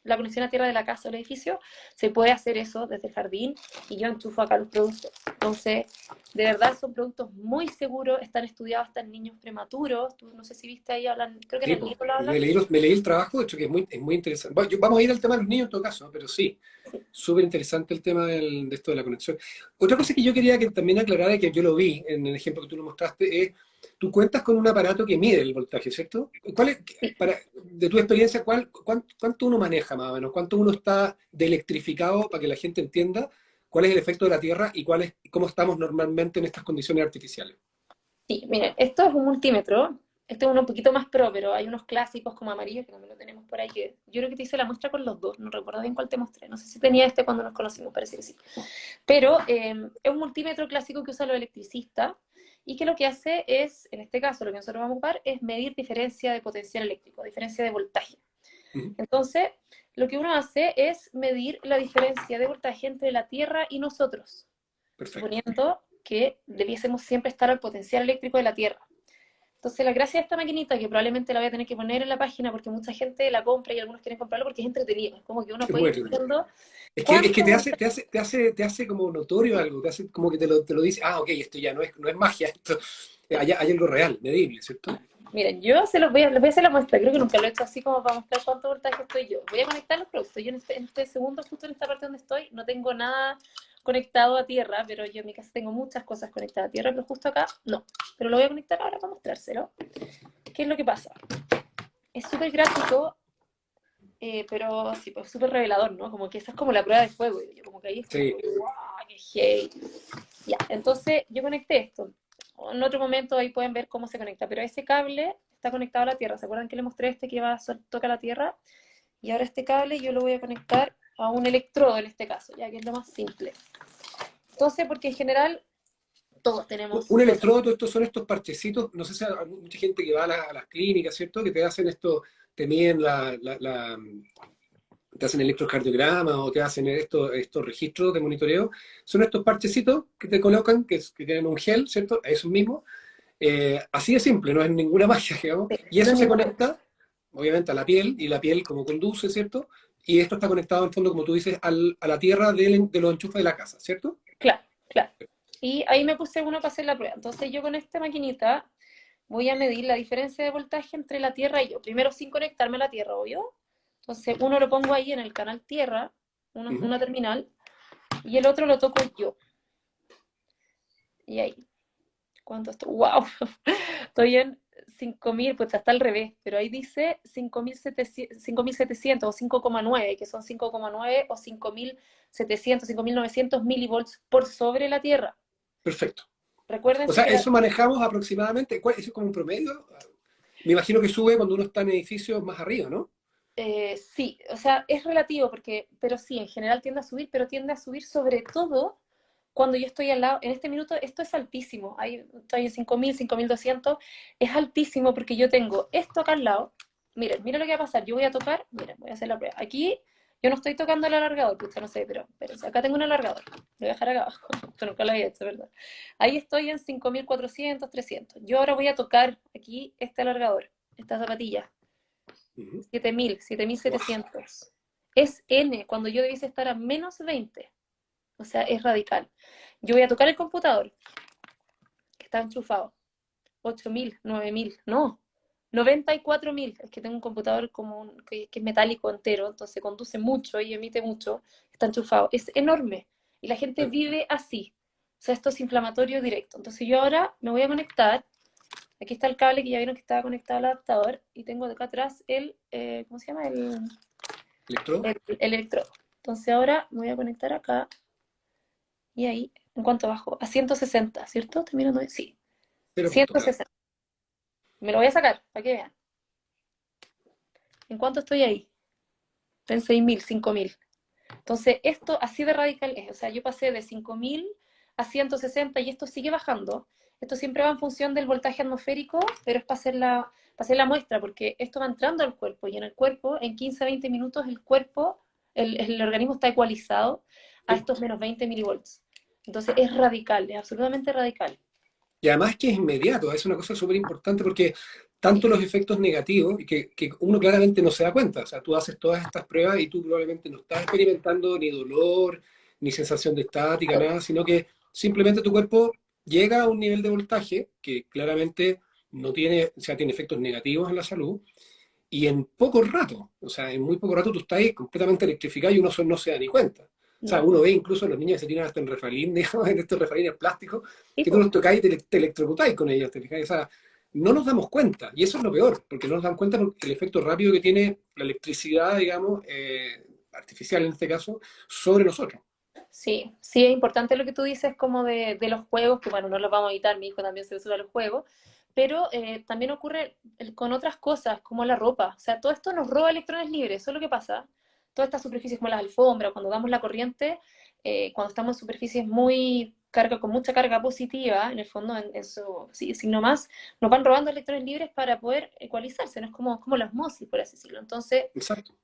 S2: la conexión a tierra de la casa o el edificio, se puede hacer eso desde el jardín y yo enchufo acá los productos. Entonces, de verdad son productos muy seguros, están estudiados hasta en niños prematuros. Tú no sé si viste ahí, hablan, creo que en
S1: Sí,
S2: el
S1: po.
S2: libro lo hablan.
S1: Me leí el trabajo, de hecho que es muy interesante. Bueno, vamos a ir al tema de los niños en todo caso, ¿no? Pero sí, súper interesante el tema de esto de la conexión. Otra cosa que yo quería que también aclarara, que yo lo vi en el ejemplo que tú lo mostraste, es, tú cuentas con un aparato que mide el voltaje, ¿cierto? ¿Cuál es,
S2: Sí.
S1: de tu experiencia, cuánto uno maneja más o menos? ¿Cuánto uno está de electrificado para que la gente entienda cuál es el efecto de la Tierra y cómo estamos normalmente en estas condiciones artificiales?
S2: Sí, miren, esto es un multímetro. Este es uno un poquito más pro, pero hay unos clásicos como amarillos que también lo tenemos por ahí. Que yo creo que te hice la muestra con los dos. No recuerdo bien cuál te mostré. No sé si tenía este cuando nos conocimos, parece que sí. Pero es un multímetro clásico que usan los electricistas y que lo que hace es, en este caso, lo que nosotros vamos a ocupar es medir diferencia de potencial eléctrico, diferencia de voltaje.
S1: Ujú.
S2: Entonces, lo que uno hace es medir la diferencia de voltaje entre la Tierra y nosotros,
S1: Perfecto.
S2: suponiendo que debiésemos siempre estar al potencial eléctrico de la Tierra. Entonces, la gracia de esta maquinita, que probablemente la voy a tener que poner en la página porque mucha gente la compra y algunos quieren comprarlo porque es entretenido, es como que uno
S1: Es
S2: puede
S1: muy
S2: ir
S1: entretenido.
S2: viendo
S1: Es que
S2: cuánto voltaje.
S1: te hace como notorio algo, te hace como que te lo dice, ah, ok, esto ya no es magia, esto, hay algo real, medible, ¿cierto?
S2: Miren, yo les voy a hacer la muestra, creo que nunca lo he hecho así como para mostrar cuánto voltaje estoy yo. Voy a conectar los productos. Yo en este segundo, justo en esta parte donde estoy, no tengo nada conectado a tierra, pero yo en mi casa tengo muchas cosas conectadas a tierra, pero justo acá no. Pero lo voy a conectar ahora para mostrárselo. ¿Qué es lo que pasa? Es súper gráfico, pero sí, pues súper revelador, ¿no? Como que esa es como la prueba de fuego. Y yo como que ahí es como,
S1: Sí,
S2: wow, qué hey. Ya, entonces yo conecté esto. En otro momento ahí pueden ver cómo se conecta, pero ese cable está conectado a la Tierra. ¿Se acuerdan que le mostré este que toca la Tierra? Y ahora este cable yo lo voy a conectar a un electrodo en este caso, ya que es lo más simple. Entonces, porque en general todos tenemos
S1: un
S2: cosas.
S1: electrodo, estos son estos parchecitos, no sé si hay mucha gente que va a las clínicas, ¿cierto? Que te hacen esto, te miden te hacen electrocardiograma o te hacen estos registros de monitoreo. Son estos parchecitos que te colocan, que tienen un gel, ¿cierto? A eso mismo. Así de simple, no es ninguna magia, digamos. Y
S2: No
S1: eso
S2: es
S1: se
S2: ninguna.
S1: conecta, obviamente, a la piel, y la piel como conduce, ¿cierto? Y esto está conectado, en fondo, como tú dices, a la tierra de los enchufes de la casa, ¿cierto?
S2: Claro, claro. Y ahí me puse uno para hacer la prueba. Entonces yo con esta maquinita voy a medir la diferencia de voltaje entre la Tierra y yo. Primero sin conectarme a la Tierra, obvio. Entonces uno lo pongo ahí en el canal Tierra,
S1: Ujú.
S2: una terminal, y el otro lo toco yo. Y ahí, ¿cuánto estoy? ¡Wow! Estoy en 5.000, pues está al revés, pero ahí dice 5.700 o 5,9, que son 5,9 o 5.700, 5.900 milivolts por sobre la Tierra.
S1: Perfecto. O
S2: Recuérdense
S1: sea,
S2: que
S1: eso manejamos aproximadamente, ¿cuál, eso es como un promedio? Me imagino que sube cuando uno está en edificios más arriba, ¿no?
S2: Sí, o sea, es relativo, pero sí, en general tiende a subir, pero tiende a subir sobre todo cuando yo estoy al lado. En este minuto esto es altísimo, ahí estoy en 5.000, 5.200, es altísimo porque yo tengo esto acá al lado. Miren lo que va a pasar, yo voy a tocar, miren, voy a hacer la prueba. Aquí yo no estoy tocando el alargador, pucha, no sé, pero acá tengo un alargador, lo voy a dejar acá abajo, esto nunca lo había hecho, ¿verdad? Ahí estoy en 5.400, 300. Yo ahora voy a tocar aquí este alargador, esta zapatilla.
S1: Ujú.
S2: 7.000,
S1: Wow.
S2: 7.700. Es N, cuando yo debiese estar a -20. O sea, es radical. Yo voy a tocar el computador, que está enchufado. 8.000, 9.000, no. 94.000. Es que tengo un computador como que es metálico entero, entonces conduce mucho y emite mucho. Está enchufado. Es enorme. Y la gente
S1: Claro.
S2: vive así. O sea, esto es inflamatorio directo. Entonces yo ahora me voy a conectar. Aquí está el cable que ya vieron que estaba conectado al adaptador. Y tengo de acá atrás ¿cómo se llama?
S1: ¿Electrodo?
S2: El electrodo. Entonces ahora me voy a conectar acá y ahí, ¿en cuánto bajo? A 160, ¿cierto? ¿Estoy mirando bien? Sí,
S1: Cero punto, claro.
S2: 160. Me lo voy a sacar para que vean. ¿En cuánto estoy ahí? En 6.000, 5.000. Entonces, esto así de radical es. O sea, yo pasé de 5.000 a 160 y esto sigue bajando. Esto siempre va en función del voltaje atmosférico, pero es para hacer la muestra, porque esto va entrando al cuerpo y en el cuerpo, en 15 a 20 minutos, el cuerpo, el organismo está ecualizado a
S1: Sí.
S2: estos -20 milivolts. Entonces, es radical, es absolutamente radical.
S1: Y además que es inmediato, es una cosa súper importante porque tanto
S2: Sí,
S1: los efectos negativos, y que uno claramente no se da cuenta, o sea, tú haces todas estas pruebas y tú probablemente no estás experimentando ni dolor, ni sensación de estática,
S2: claro.
S1: nada, sino que simplemente tu cuerpo llega a un nivel de voltaje que claramente no tiene, o sea, tiene efectos negativos en la salud, y en poco rato, o sea, en muy poco rato tú estás ahí completamente electrificado y uno no se da ni cuenta. O sea,
S2: No.
S1: uno ve incluso a los niños que se tiran hasta en refalín, digamos, en estos refalines plásticos, que tú
S2: Tipo,
S1: los tocáis y te electrocutáis con ellos, ¿te fijáis? O sea, no nos damos cuenta, y eso es lo peor, porque no nos dan cuenta porque el efecto rápido que tiene la electricidad, digamos, artificial en este caso, sobre nosotros.
S2: sí, sí es importante lo que tú dices como de los juegos, que bueno, no los vamos a evitar, mi hijo también se usa los juegos, pero también ocurre con otras cosas, como la ropa. O sea, todo esto nos roba electrones libres, eso es lo que pasa. Todas estas superficies como las alfombras, cuando damos la corriente, cuando estamos en superficies con mucha carga positiva, en el fondo, en su sí, signo más, nos van robando electrones libres para poder ecualizarse, ¿no? Es como la osmosis, por así decirlo. Entonces,
S1: Exacto.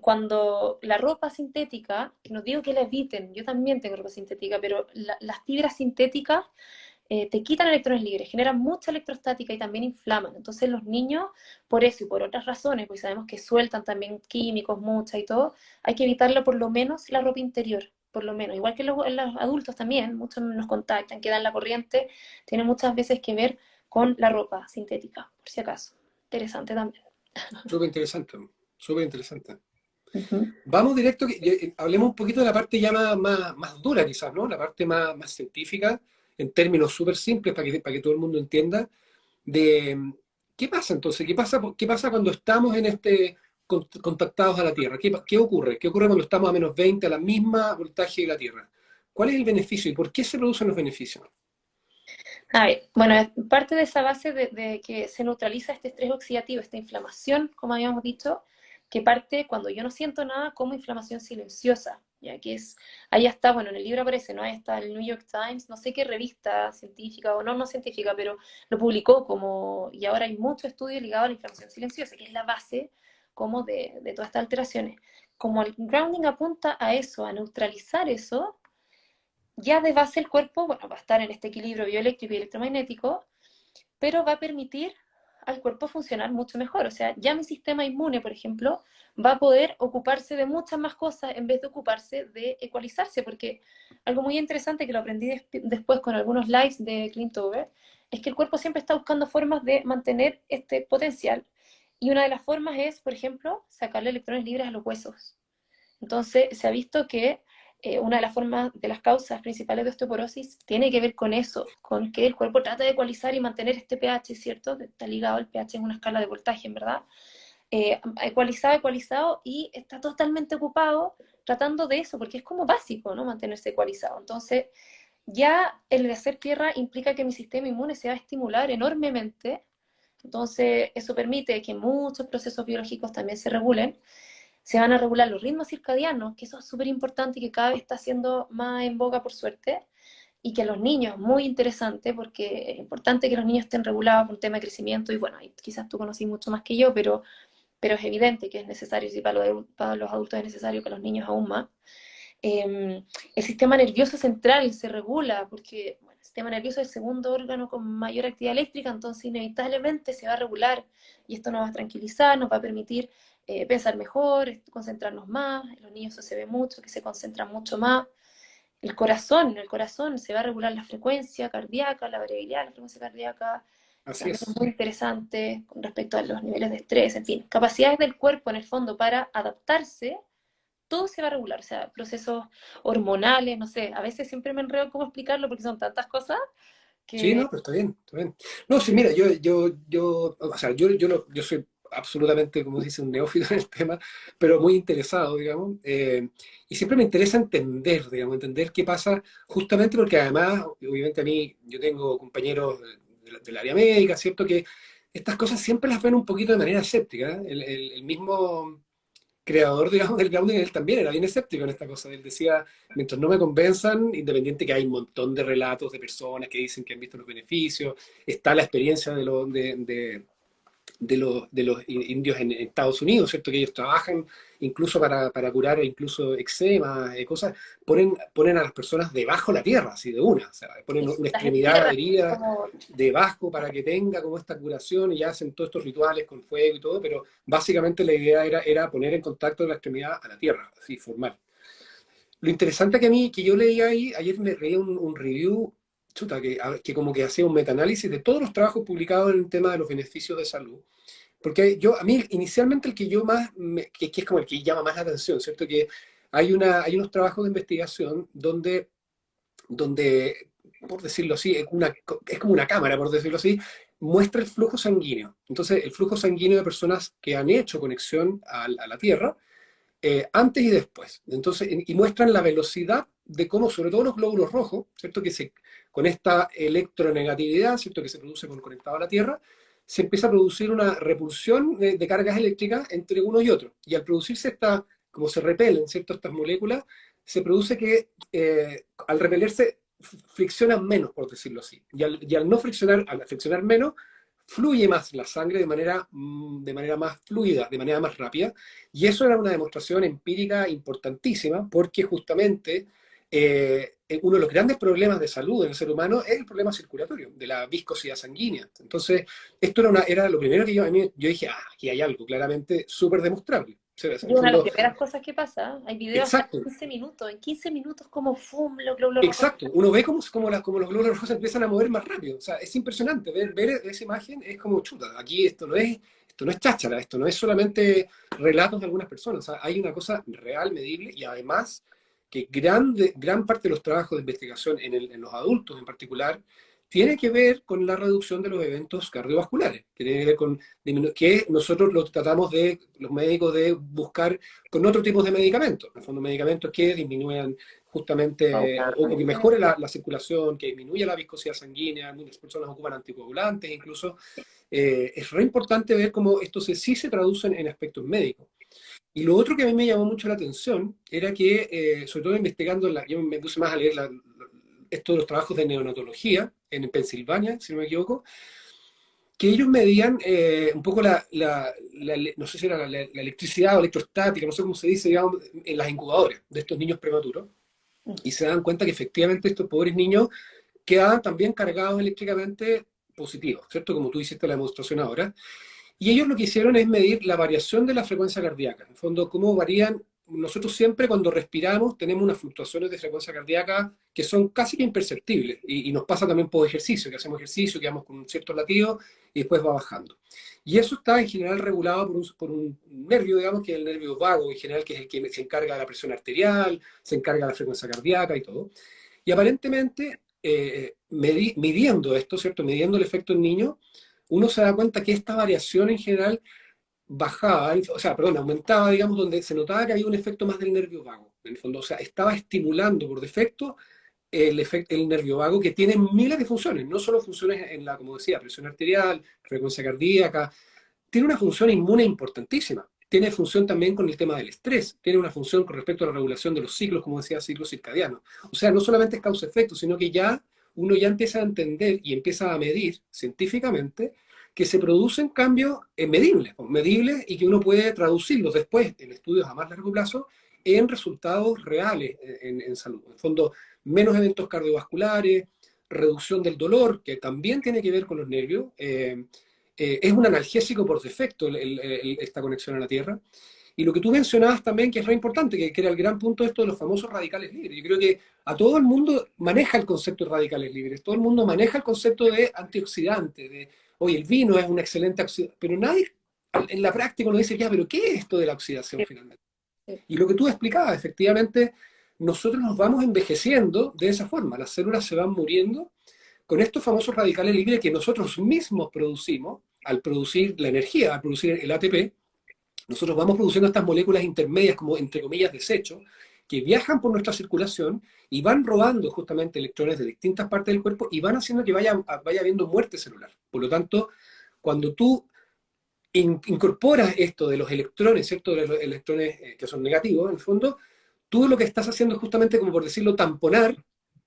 S2: cuando la ropa sintética, que no digo que la eviten, yo también tengo ropa sintética, pero las fibras sintéticas te quitan electrones libres, generan mucha electrostática y también inflaman. Entonces los niños, por eso y por otras razones, pues sabemos que sueltan también químicos, mucha y todo, hay que evitarlo por lo menos la ropa interior, por lo menos. Igual que los adultos también, muchos nos contactan, que dan la corriente, tiene muchas veces que ver con la ropa sintética, por si acaso. Interesante también.
S1: Súper interesante, súper interesante.
S2: Ujú.
S1: Vamos directo, hablemos un poquito de la parte ya más dura quizás, ¿no? La parte más científica, en términos súper simples para que todo el mundo entienda, de qué pasa entonces, qué pasa cuando estamos en contactados a la Tierra, qué ocurre, qué ocurre cuando estamos a -20 a la misma voltaje de la Tierra. ¿Cuál es el beneficio y por qué se producen los beneficios?
S2: A ver, bueno, parte de esa base de que se neutraliza este estrés oxidativo, esta inflamación, como habíamos dicho, que parte cuando yo no siento nada como inflamación silenciosa, ya que ahí está, bueno, en el libro aparece, ¿no? Ahí está el New York Times, no sé qué revista científica o no científica, pero lo publicó y ahora hay mucho estudio ligado a la inflamación silenciosa, que es la base como de todas estas alteraciones. Como el grounding apunta a eso, a neutralizar eso, ya de base el cuerpo, bueno, va a estar en este equilibrio bioeléctrico y electromagnético, pero va a permitir al cuerpo funcionar mucho mejor. O sea, ya mi sistema inmune, por ejemplo, va a poder ocuparse de muchas más cosas en vez de ocuparse de ecualizarse, porque algo muy interesante que lo aprendí después con algunos lives de Clint Over, es que el cuerpo siempre está buscando formas de mantener este potencial. Y una de las formas es, por ejemplo, sacarle electrones libres a los huesos. Entonces, se ha visto que una de las formas, de las causas principales de osteoporosis tiene que ver con eso, con que el cuerpo trata de ecualizar y mantener este pH, ¿cierto? Está ligado, el pH es una escala de voltaje, en verdad. Ecualizado, y está totalmente ocupado tratando de eso, porque es como básico, ¿no? Mantenerse ecualizado. Entonces, ya el de hacer tierra implica que mi sistema inmune se va a estimular enormemente Entonces, eso permite que muchos procesos biológicos también se regulen. Se van a regular los ritmos circadianos, que eso es súper importante y que cada vez está siendo más en boga por suerte, y que los niños, muy interesante, porque es importante que los niños estén regulados por un tema de crecimiento, y bueno, quizás tú conocís mucho más que yo, pero es evidente que es necesario, si para los adultos es necesario, para los niños aún más. El sistema nervioso central se regula, porque bueno, el sistema nervioso es el segundo órgano con mayor actividad eléctrica, entonces inevitablemente se va a regular, y esto nos va a tranquilizar, nos va a permitir pensar mejor, concentrarnos más. En los niños eso se ve mucho, que se concentran mucho más. El corazón se va a regular la frecuencia cardíaca, la variabilidad de la frecuencia cardíaca,
S1: Así
S2: también es
S1: es.
S2: muy interesante con respecto a los niveles de estrés, en fin, capacidades del cuerpo en el fondo para adaptarse, todo se va a regular, o sea, procesos hormonales, no sé, a veces siempre me enredo cómo explicarlo porque son tantas cosas
S1: Sí,
S2: que
S1: no, pero está bien, está bien. No, sí, mira, o sea, yo soy absolutamente, como se dice, un neófito en el tema, pero muy interesado, digamos, y siempre me interesa entender, digamos, entender qué pasa, justamente porque además, obviamente a mí, yo tengo compañeros del área médica, ¿cierto? Que estas cosas siempre las ven un poquito de manera escéptica, ¿eh? El mismo creador, digamos, del grounding, él también era bien escéptico en esta cosa. Él decía, mientras no me convenzan, independiente que hay un montón de relatos de personas que dicen que han visto los beneficios, está la experiencia de los indios en Estados Unidos, ¿cierto? Que ellos trabajan incluso para curar incluso eczemas, cosas, ponen a las personas debajo de la tierra, así de una, o sea, ponen una
S2: las
S1: extremidad
S2: entierran
S1: herida
S2: como,
S1: debajo para que tenga como esta curación y hacen todos estos rituales con fuego y todo, pero básicamente la idea era poner en contacto la extremidad a la tierra, así formal. Lo interesante que a mí, que yo leía ahí, ayer me leí un review, chuta, que como que hacía un metaanálisis de todos los trabajos publicados en el tema de los beneficios de salud. Porque a mí, inicialmente, el que yo más, que es como el que llama más la atención, ¿cierto? Que hay unos trabajos de investigación donde, por decirlo así, es como una cámara, por decirlo así, muestra el flujo sanguíneo. Entonces, el flujo sanguíneo de personas que han hecho conexión a la Tierra, antes y después. Entonces, y muestran la velocidad de cómo, sobre todo los glóbulos rojos, ¿cierto? Con esta electronegatividad, ¿cierto? Que se produce con conectado a la Tierra, se empieza a producir una repulsión de cargas eléctricas entre uno y otro. Y al producirse como se repelen, ¿cierto? Estas moléculas, se produce que al repelerse friccionan menos, por decirlo así. Y al no friccionar, al friccionar menos, fluye más la sangre de manera más fluida, de manera más rápida, y eso era una demostración empírica importantísima, porque justamente uno de los grandes problemas de salud en el ser humano es el problema circulatorio, de la viscosidad sanguínea. Entonces, esto era lo primero que yo dije, aquí hay algo claramente súper demostrable. O sea, en
S2: y
S1: el
S2: una de las
S1: fondo,
S2: primeras cosas que pasa, hay videos hasta
S1: exacto,
S2: 15 minutos, en 15 minutos como fum, los glóbulos rojos.
S1: exacto. Uno ve como los glóbulos rojos se empiezan a mover más rápido. O sea, es impresionante ver esa imagen, es como chuta. Aquí esto no es cháchara, esto no es solamente relatos de algunas personas. O sea, hay una cosa real, medible, y además que gran parte de los trabajos de investigación en los adultos en particular tiene que ver con la reducción de los eventos cardiovasculares, que tiene que ver con que nosotros los tratamos los médicos de buscar con otro tipo de medicamentos, en el fondo medicamentos que disminuyan justamente o que mejore la circulación, que disminuya la viscosidad sanguínea, muchas personas ocupan anticoagulantes incluso. Es re importante ver cómo esto sí se traduce en aspectos médicos. Y lo otro que a mí me llamó mucho la atención era que, sobre todo investigando, yo me puse más a leer esto de los trabajos de neonatología en Pensilvania, si no me equivoco, que ellos medían un poco no sé si era la electricidad o electrostática, no sé cómo se dice, digamos, en las incubadoras de estos niños prematuros, y se dan cuenta que efectivamente estos pobres niños quedaban también cargados eléctricamente positivos, ¿cierto? Como tú hiciste la demostración ahora. Y ellos lo que hicieron es medir la variación de la frecuencia cardíaca. En el fondo, cómo varían. Nosotros siempre cuando respiramos tenemos unas fluctuaciones de frecuencia cardíaca que son casi que imperceptibles. Y nos pasa también por ejercicio, que hacemos ejercicio, que vamos con un cierto latido y después va bajando. Y eso está en general regulado por un nervio, digamos, que es el nervio vago, en general, que es el que se encarga de la presión arterial, se encarga de la frecuencia cardíaca y todo. Y aparentemente, midiendo esto, ¿cierto? Midiendo el efecto en niños, uno se da cuenta que esta variación en general bajaba, o sea, perdón, aumentaba, digamos, donde se notaba que había un efecto más del nervio vago, en el fondo, o sea, estaba estimulando por defecto el nervio vago, que tiene miles de funciones, no solo funciones en la, como decía, presión arterial, frecuencia cardíaca, tiene una función inmune importantísima. Tiene función también con el tema del estrés, tiene una función con respecto a la regulación de los ciclos, como decía, ciclos circadianos. O sea, no solamente es causa-efecto, sino que ya uno ya empieza a entender y empieza a medir científicamente que se producen cambios medibles, pues, medibles y que uno puede traducirlos después en estudios a más largo plazo en resultados reales en salud. En el fondo, menos eventos cardiovasculares, reducción del dolor, que también tiene que ver con los nervios. Es un analgésico por defecto esta conexión a la Tierra. Y lo que tú mencionabas también, que es re importante, que era el gran punto de esto de los famosos radicales libres. Yo creo que a todo el mundo maneja el concepto de radicales libres, todo el mundo maneja el concepto de antioxidante, de, oye, el vino es un excelente oxidante, pero nadie en la práctica nos dice, ya, pero ¿qué es esto de la oxidación finalmente? Y lo que tú explicabas, efectivamente, nosotros nos vamos envejeciendo de esa forma, las células se van muriendo con estos famosos radicales libres que nosotros mismos producimos, al producir la energía, al producir el ATP, nosotros vamos produciendo estas moléculas intermedias, como entre comillas desechos, que viajan por nuestra circulación y van robando justamente electrones de distintas partes del cuerpo y van haciendo que vaya habiendo muerte celular. Por lo tanto, cuando tú incorporas esto de los electrones, ¿cierto? De los electrones que son negativos, en el fondo, tú lo que estás haciendo es justamente, como por decirlo, tamponar,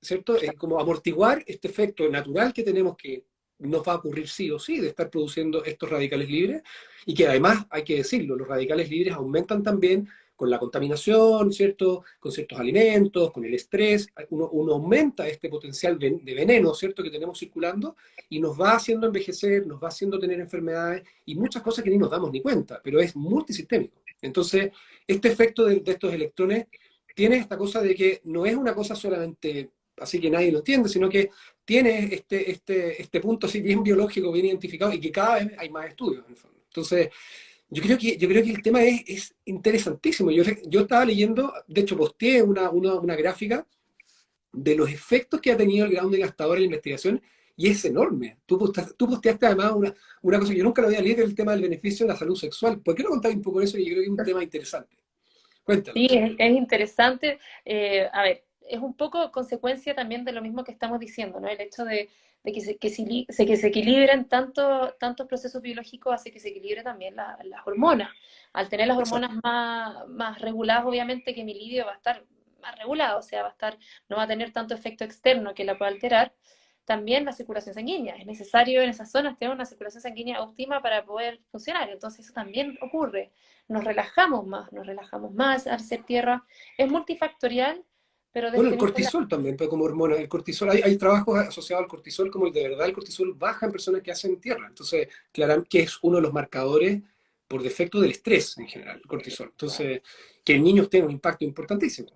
S1: ¿cierto? Como amortiguar este efecto natural que tenemos que nos va a ocurrir sí o sí de estar produciendo estos radicales libres y que además, hay que decirlo, los radicales libres aumentan también con la contaminación, ¿cierto? Con ciertos alimentos, con el estrés, uno aumenta este potencial de veneno, ¿cierto? Que tenemos circulando y nos va haciendo envejecer, nos va haciendo tener enfermedades y muchas cosas que ni nos damos ni cuenta, pero es multisistémico. Entonces, este efecto de estos electrones tiene esta cosa de que no es una cosa solamente así que nadie lo entiende, sino que tiene este punto así bien biológico, bien identificado y que cada vez hay más estudios en el fondo. Entonces, yo creo que el tema es interesantísimo. Yo estaba leyendo, de hecho posteé una gráfica de los efectos que ha tenido el grounding hasta ahora en la investigación y es enorme. Tú posteaste además una cosa que yo nunca lo había leído, el tema del beneficio de la salud sexual. ¿Por qué no contar un poco de eso? Yo creo que es un tema interesante. Cuéntalo.
S2: Sí, es interesante. A ver, es un poco consecuencia también de lo mismo que estamos diciendo, ¿no? El hecho de que se equilibren tantos procesos biológicos hace que se equilibre también las hormonas. Al tener las
S1: Exacto.
S2: hormonas más reguladas, obviamente que mi libido va a estar más regulado, o sea, no va a tener tanto efecto externo que la pueda alterar. También la circulación sanguínea. Es necesario en esas zonas tener una circulación sanguínea óptima para poder funcionar. Entonces eso también ocurre. Nos relajamos más al ser tierra. Es multifactorial, pero
S1: Bueno,
S2: desde
S1: el
S2: mi punto de
S1: cortisol también, pero como hormona. El cortisol, hay trabajos asociados al cortisol, como el de verdad el cortisol baja en personas que hacen tierra. Entonces, claro, que es uno de los marcadores por defecto del estrés en general, el cortisol. Entonces, que en niños tiene un impacto importantísimo.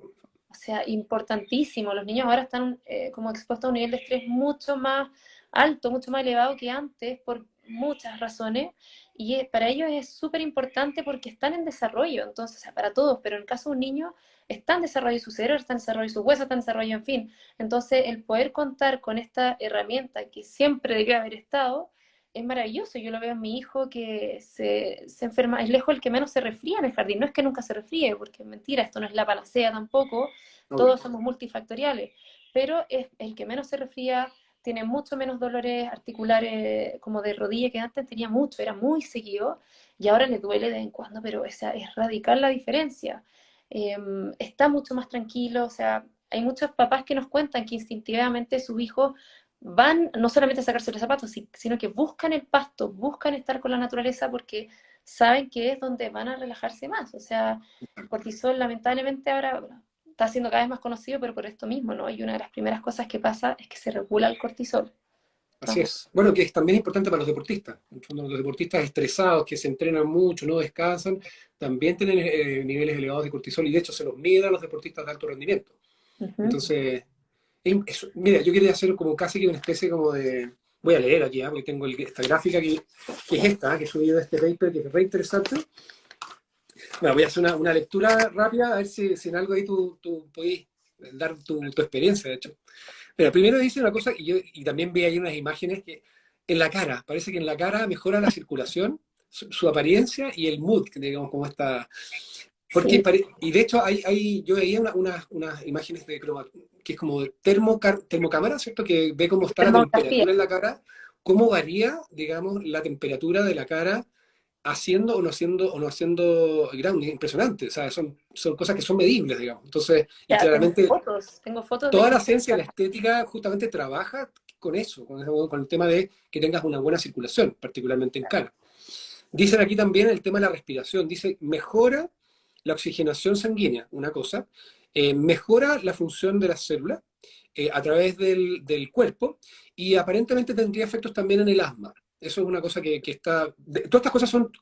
S2: O sea, importantísimo. Los niños ahora están como expuestos a un nivel de estrés mucho más alto, mucho más elevado que antes, por muchas razones. Y para ellos es súper importante porque están en desarrollo, entonces, o sea, para todos, pero en el caso de un niño, está en desarrollo su cerebro, está en desarrollo su hueso, está en desarrollo, en fin. Entonces, el poder contar con esta herramienta que siempre debió haber estado, es maravilloso. Yo lo veo en mi hijo que se enferma, es lejos el que menos se resfría en el jardín. No es que nunca se resfríe, porque es mentira, esto no es la panacea tampoco,
S1: Obvio.
S2: todos somos multifactoriales, pero es el que menos se resfría, tiene mucho menos dolores articulares como de rodilla que antes tenía mucho, era muy seguido, y ahora le duele de vez en cuando, pero o sea, es radical la diferencia. Está mucho más tranquilo, o sea, hay muchos papás que nos cuentan que instintivamente sus hijos van no solamente a sacarse los zapatos, sino que buscan el pasto, buscan estar con la naturaleza porque saben que es donde van a relajarse más. O sea, el cortisol lamentablemente ahora bueno, está siendo cada vez más conocido, pero por esto mismo, ¿no? Y una de las primeras cosas que pasa es que se regula el cortisol.
S1: Así
S2: Entonces,
S1: es. Bueno, que es también importante para los deportistas. En el fondo, los deportistas estresados, que se entrenan mucho, no descansan, también tienen niveles elevados de cortisol y de hecho se los miden a los deportistas de alto rendimiento.
S2: ujú.
S1: Entonces, mira, yo quería hacer como casi que una especie como de... Voy a leer aquí, porque tengo esta gráfica que es esta, que he subido de este paper, que es re interesante. Bueno, voy a hacer una lectura rápida, a ver si en algo ahí tú podés dar tu experiencia, de hecho. Pero primero dice una cosa, y también vi ahí unas imágenes que en la cara, parece que en la cara mejora la circulación, su apariencia y el mood, digamos, como está.
S2: Sí,
S1: y de hecho yo veía unas imágenes de que es como de termocámara, ¿cierto? Que ve cómo está la
S2: termografía.
S1: temperatura en la cara, cómo varía, digamos, la temperatura de la cara haciendo o no haciendo grounding. Impresionante, o sea, son cosas que son medibles, digamos. Entonces, y
S2: Ya,
S1: claramente
S2: tengo fotos de
S1: toda
S2: que
S1: la ciencia de la estética justamente trabaja con eso, con el tema de que tengas una buena circulación, particularmente en cara. Dicen aquí también el tema de la respiración. Dice, mejora la oxigenación sanguínea, una cosa, mejora la función de las células a través del cuerpo y aparentemente tendría efectos también en el asma. Eso es una cosa que está... todas estas cosas son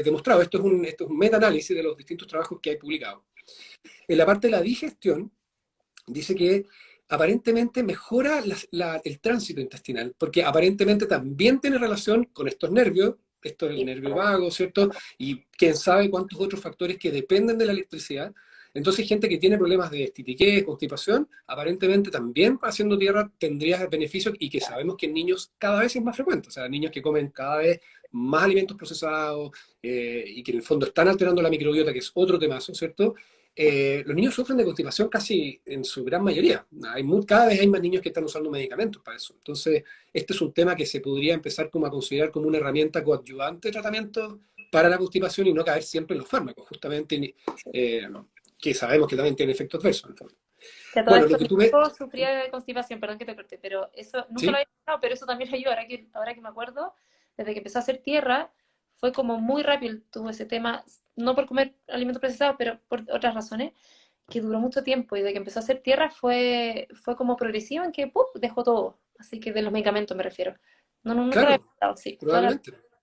S1: demostradas. Esto es un meta-análisis de los distintos trabajos que hay publicados. En la parte de la digestión, dice que aparentemente mejora el tránsito intestinal, porque aparentemente también tiene relación con estos nervios, esto es el nervio vago, ¿cierto? Y quién sabe cuántos otros factores que dependen de la electricidad. Entonces, gente que tiene problemas de estitiquez, constipación, aparentemente también haciendo tierra tendría beneficios y que sabemos que en niños cada vez es más frecuente. O sea, niños que comen cada vez más alimentos procesados y que en el fondo están alterando la microbiota, que es otro temazo, ¿cierto? Los niños sufren de constipación casi en su gran mayoría. Cada vez hay más niños que están usando medicamentos para eso. Entonces, este es un tema que se podría empezar como a considerar como una herramienta coadyuvante de tratamiento para la constipación y no caer siempre en los fármacos, justamente, que sabemos que también tiene efectos adversos. En el fondo.
S2: Que a todo
S1: Bueno,
S2: esto
S1: lo que
S2: mi
S1: tú ves,
S2: hijo sufría de constipación, perdón que te corté, pero eso nunca lo
S1: ¿sí?
S2: había pensado, pero eso también le ayuda. Ahora que me acuerdo, desde que empezó a hacer tierra, fue como muy rápido, tuvo ese tema, no por comer alimentos procesados, pero por otras razones, que duró mucho tiempo y de que empezó a hacer tierra fue como progresivo en que ¡puf! Dejó todo. Así que de los medicamentos me refiero. No, no, nunca lo había
S1: Claro,
S2: pensado, sí, toda la...
S1: probablemente.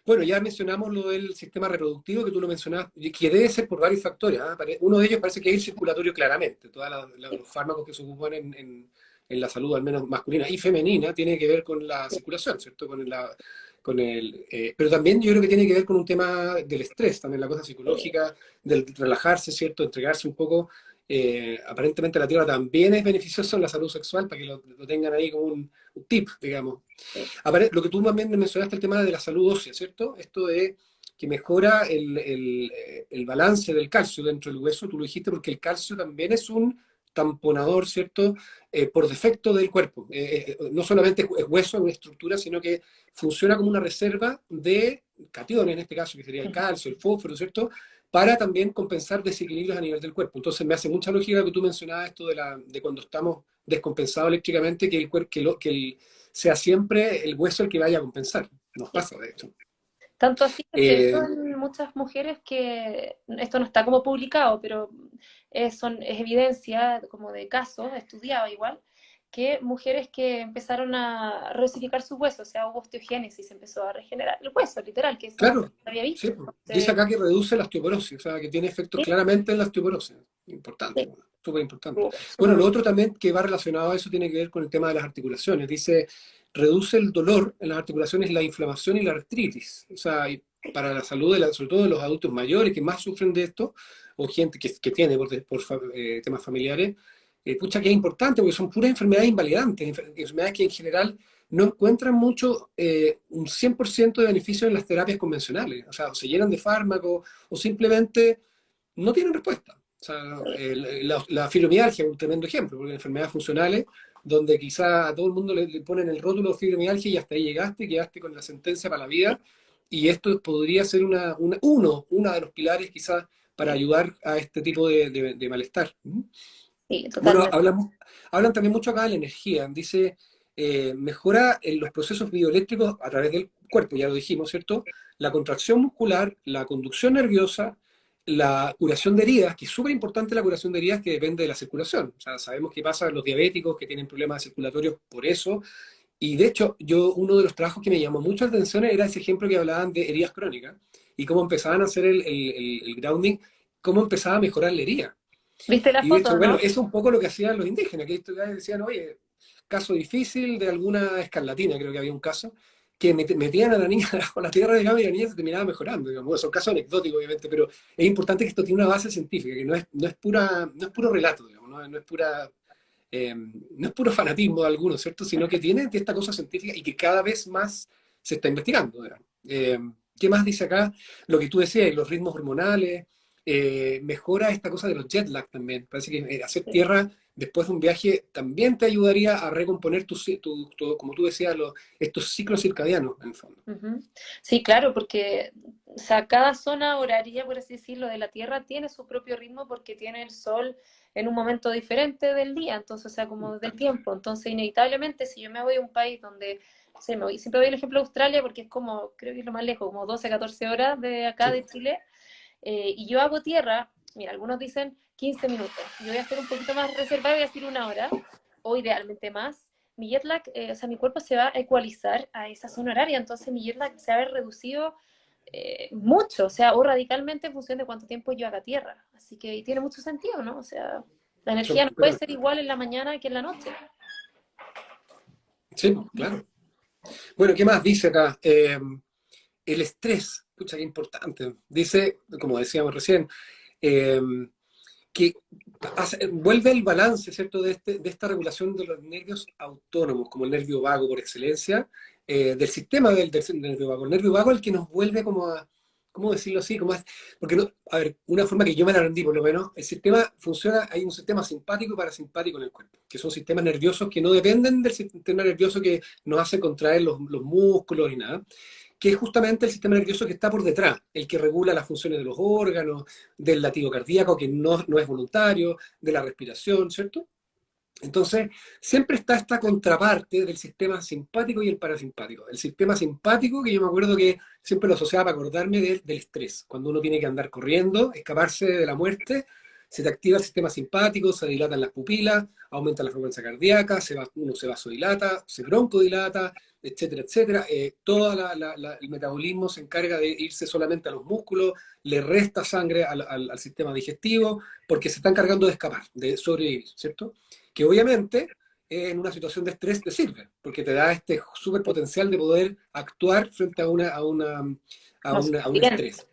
S1: Bueno, ya mencionamos lo del sistema reproductivo que tú lo mencionabas, y que debe ser por varios factores. ¿Ah? Uno de ellos parece que es el circulatorio claramente. Todos los fármacos que se ocupan en la salud, al menos masculina y femenina, tiene que ver con la circulación, ¿cierto? Pero también yo creo que tiene que ver con un tema del estrés, también la cosa psicológica, del relajarse, ¿cierto? Entregarse un poco. Aparentemente la tierra también es beneficiosa en la salud sexual, para que lo tengan ahí como un tip, digamos. Lo que tú también mencionaste, el tema de la salud ósea, ¿cierto? Esto de que mejora el balance del calcio dentro del hueso, tú lo dijiste, porque el calcio también es un tamponador, ¿cierto? Por defecto del cuerpo. No solamente es hueso, es una estructura, sino que funciona como una reserva de cationes, en este caso, que sería el calcio, el fósforo, ¿cierto? Para también compensar desequilibrios a nivel del cuerpo. Entonces me hace mucha lógica que tú mencionabas esto de cuando estamos descompensados eléctricamente, que el cuerpo, sea siempre el hueso el que vaya a compensar. Nos
S2: Sí.
S1: pasa, de hecho.
S2: Tanto así que se vio
S1: Eh,
S2: en muchas mujeres que esto no está como publicado, pero es evidencia como de casos, estudiado igual, que mujeres que empezaron a reosificar sus huesos, o sea, hubo osteogénesis, empezó a regenerar el hueso, literal, que eso no
S1: claro,
S2: se había
S1: sí,
S2: visto.
S1: pues. Dice
S2: Entonces,
S1: acá que reduce la osteoporosis, o sea, que tiene efectos
S2: sí,
S1: claramente en la osteoporosis. Importante,
S2: sí,
S1: bueno, súper importante.
S2: súper,
S1: Bueno,
S2: súper
S1: lo
S2: bueno.
S1: otro también que va relacionado a eso tiene que ver con el tema de las articulaciones. Dice, reduce el dolor en las articulaciones, la inflamación y la artritis. O sea, y para la salud, sobre todo de los adultos mayores que más sufren de esto, o gente que tiene por temas familiares, pucha que es importante porque son puras enfermedades invalidantes, enfermedades que en general no encuentran mucho, un 100% de beneficio en las terapias convencionales. O sea, o se llenan de fármacos o simplemente no tienen respuesta. O sea, la fibromialgia es un tremendo ejemplo, porque enfermedades funcionales donde quizá a todo el mundo le ponen el rótulo de fibromialgia y hasta ahí llegaste, quedaste con la sentencia para la vida, y esto podría ser uno de los pilares quizás para
S2: Sí,
S1: ayudar a este tipo de malestar.
S2: sí,
S1: Bueno,
S2: totalmente.
S1: hablan también mucho acá de la energía. Dice, mejora en los procesos bioeléctricos a través del cuerpo, ya lo dijimos, ¿cierto? La contracción muscular, la conducción nerviosa, la curación de heridas, que es súper importante la curación de heridas que depende de la circulación. O sea, sabemos qué pasa a los diabéticos que tienen problemas circulatorios por eso. Y de hecho, uno de los trabajos que me llamó mucho la atención era ese ejemplo que hablaban de heridas crónicas y cómo empezaban a hacer el grounding, cómo empezaba a mejorar la herida.
S2: ¿Viste la
S1: Y de
S2: foto,
S1: hecho, bueno,
S2: no?
S1: eso es un poco lo que hacían los indígenas, que estos guys decían, oye, caso difícil de alguna escarlatina, creo que había un caso, que metían a la niña bajo la tierra, digamos, y la niña se terminaba mejorando, digamos. Bueno, son casos anecdóticos, obviamente, pero es importante que esto tiene una base científica, que no es puro relato, digamos, no es puro fanatismo de alguno, ¿cierto? Sino que tiene esta cosa científica y que cada vez más se está investigando, digamos. ¿Qué más dice acá? Lo que tú decías, los ritmos hormonales, mejora esta cosa de los jet lag también. Parece que hacer tierra después de un viaje también te ayudaría a recomponer como tú decías, estos ciclos circadianos, en el fondo.
S2: Ujú. Sí, claro, porque o sea, cada zona horaria, por así decirlo, de la Tierra tiene su propio ritmo porque tiene el sol en un momento diferente del día, entonces, o sea, como del tiempo. Entonces, inevitablemente, si yo me voy a un país donde, no sé, siempre doy el ejemplo de Australia porque es como, creo que es lo más lejos, como 12, 14 horas de acá
S1: Sí,
S2: de Chile, y yo hago tierra, mira, algunos dicen 15 minutos, yo voy a ser un poquito más reservada, voy a decir una hora, o idealmente más. Mi jet lag, o sea, mi cuerpo se va a ecualizar a esa zona horaria, entonces mi jet lag se va a ver reducido mucho, o sea, o radicalmente en función de cuánto tiempo yo haga tierra. Así que tiene mucho sentido, ¿no? O sea, la energía no puede ser
S1: completamente.
S2: igual en la mañana que en la noche.
S1: Sí, pues, claro. Bueno, ¿qué más dice acá? El estrés, pucha, qué importante. Dice, como decíamos recién, eh, que vuelve el balance, ¿cierto?, de esta regulación de los nervios autónomos, como el nervio vago por excelencia, del sistema del nervio vago. El nervio vago es el que nos vuelve como a, ¿cómo decirlo así? Porque, no, a ver, una forma que yo me la aprendí, por lo menos, el sistema funciona, hay un sistema simpático y parasimpático en el cuerpo, que son sistemas nerviosos que no dependen del sistema nervioso que nos hace contraer los músculos y nada, que es justamente el sistema nervioso que está por detrás, el que regula las funciones de los órganos, del latido cardíaco, que no es voluntario, de la respiración, ¿cierto? Entonces, siempre está esta contraparte del sistema simpático y el parasimpático. El sistema simpático, que yo me acuerdo que siempre lo asociaba para acordarme del estrés. Cuando uno tiene que andar corriendo, escaparse de la muerte, se te activa el sistema simpático, se dilatan las pupilas, aumenta la frecuencia cardíaca, uno se vasodilata, se broncodilata, etcétera, etcétera. Todo el metabolismo se encarga de irse solamente a los músculos, le resta sangre al sistema digestivo, porque se están cargando de escapar, de sobrevivir, ¿cierto? Que obviamente en una situación de estrés te sirve, porque te da este súper potencial de poder actuar frente
S2: No sé,
S1: a un
S2: bien.
S1: estrés,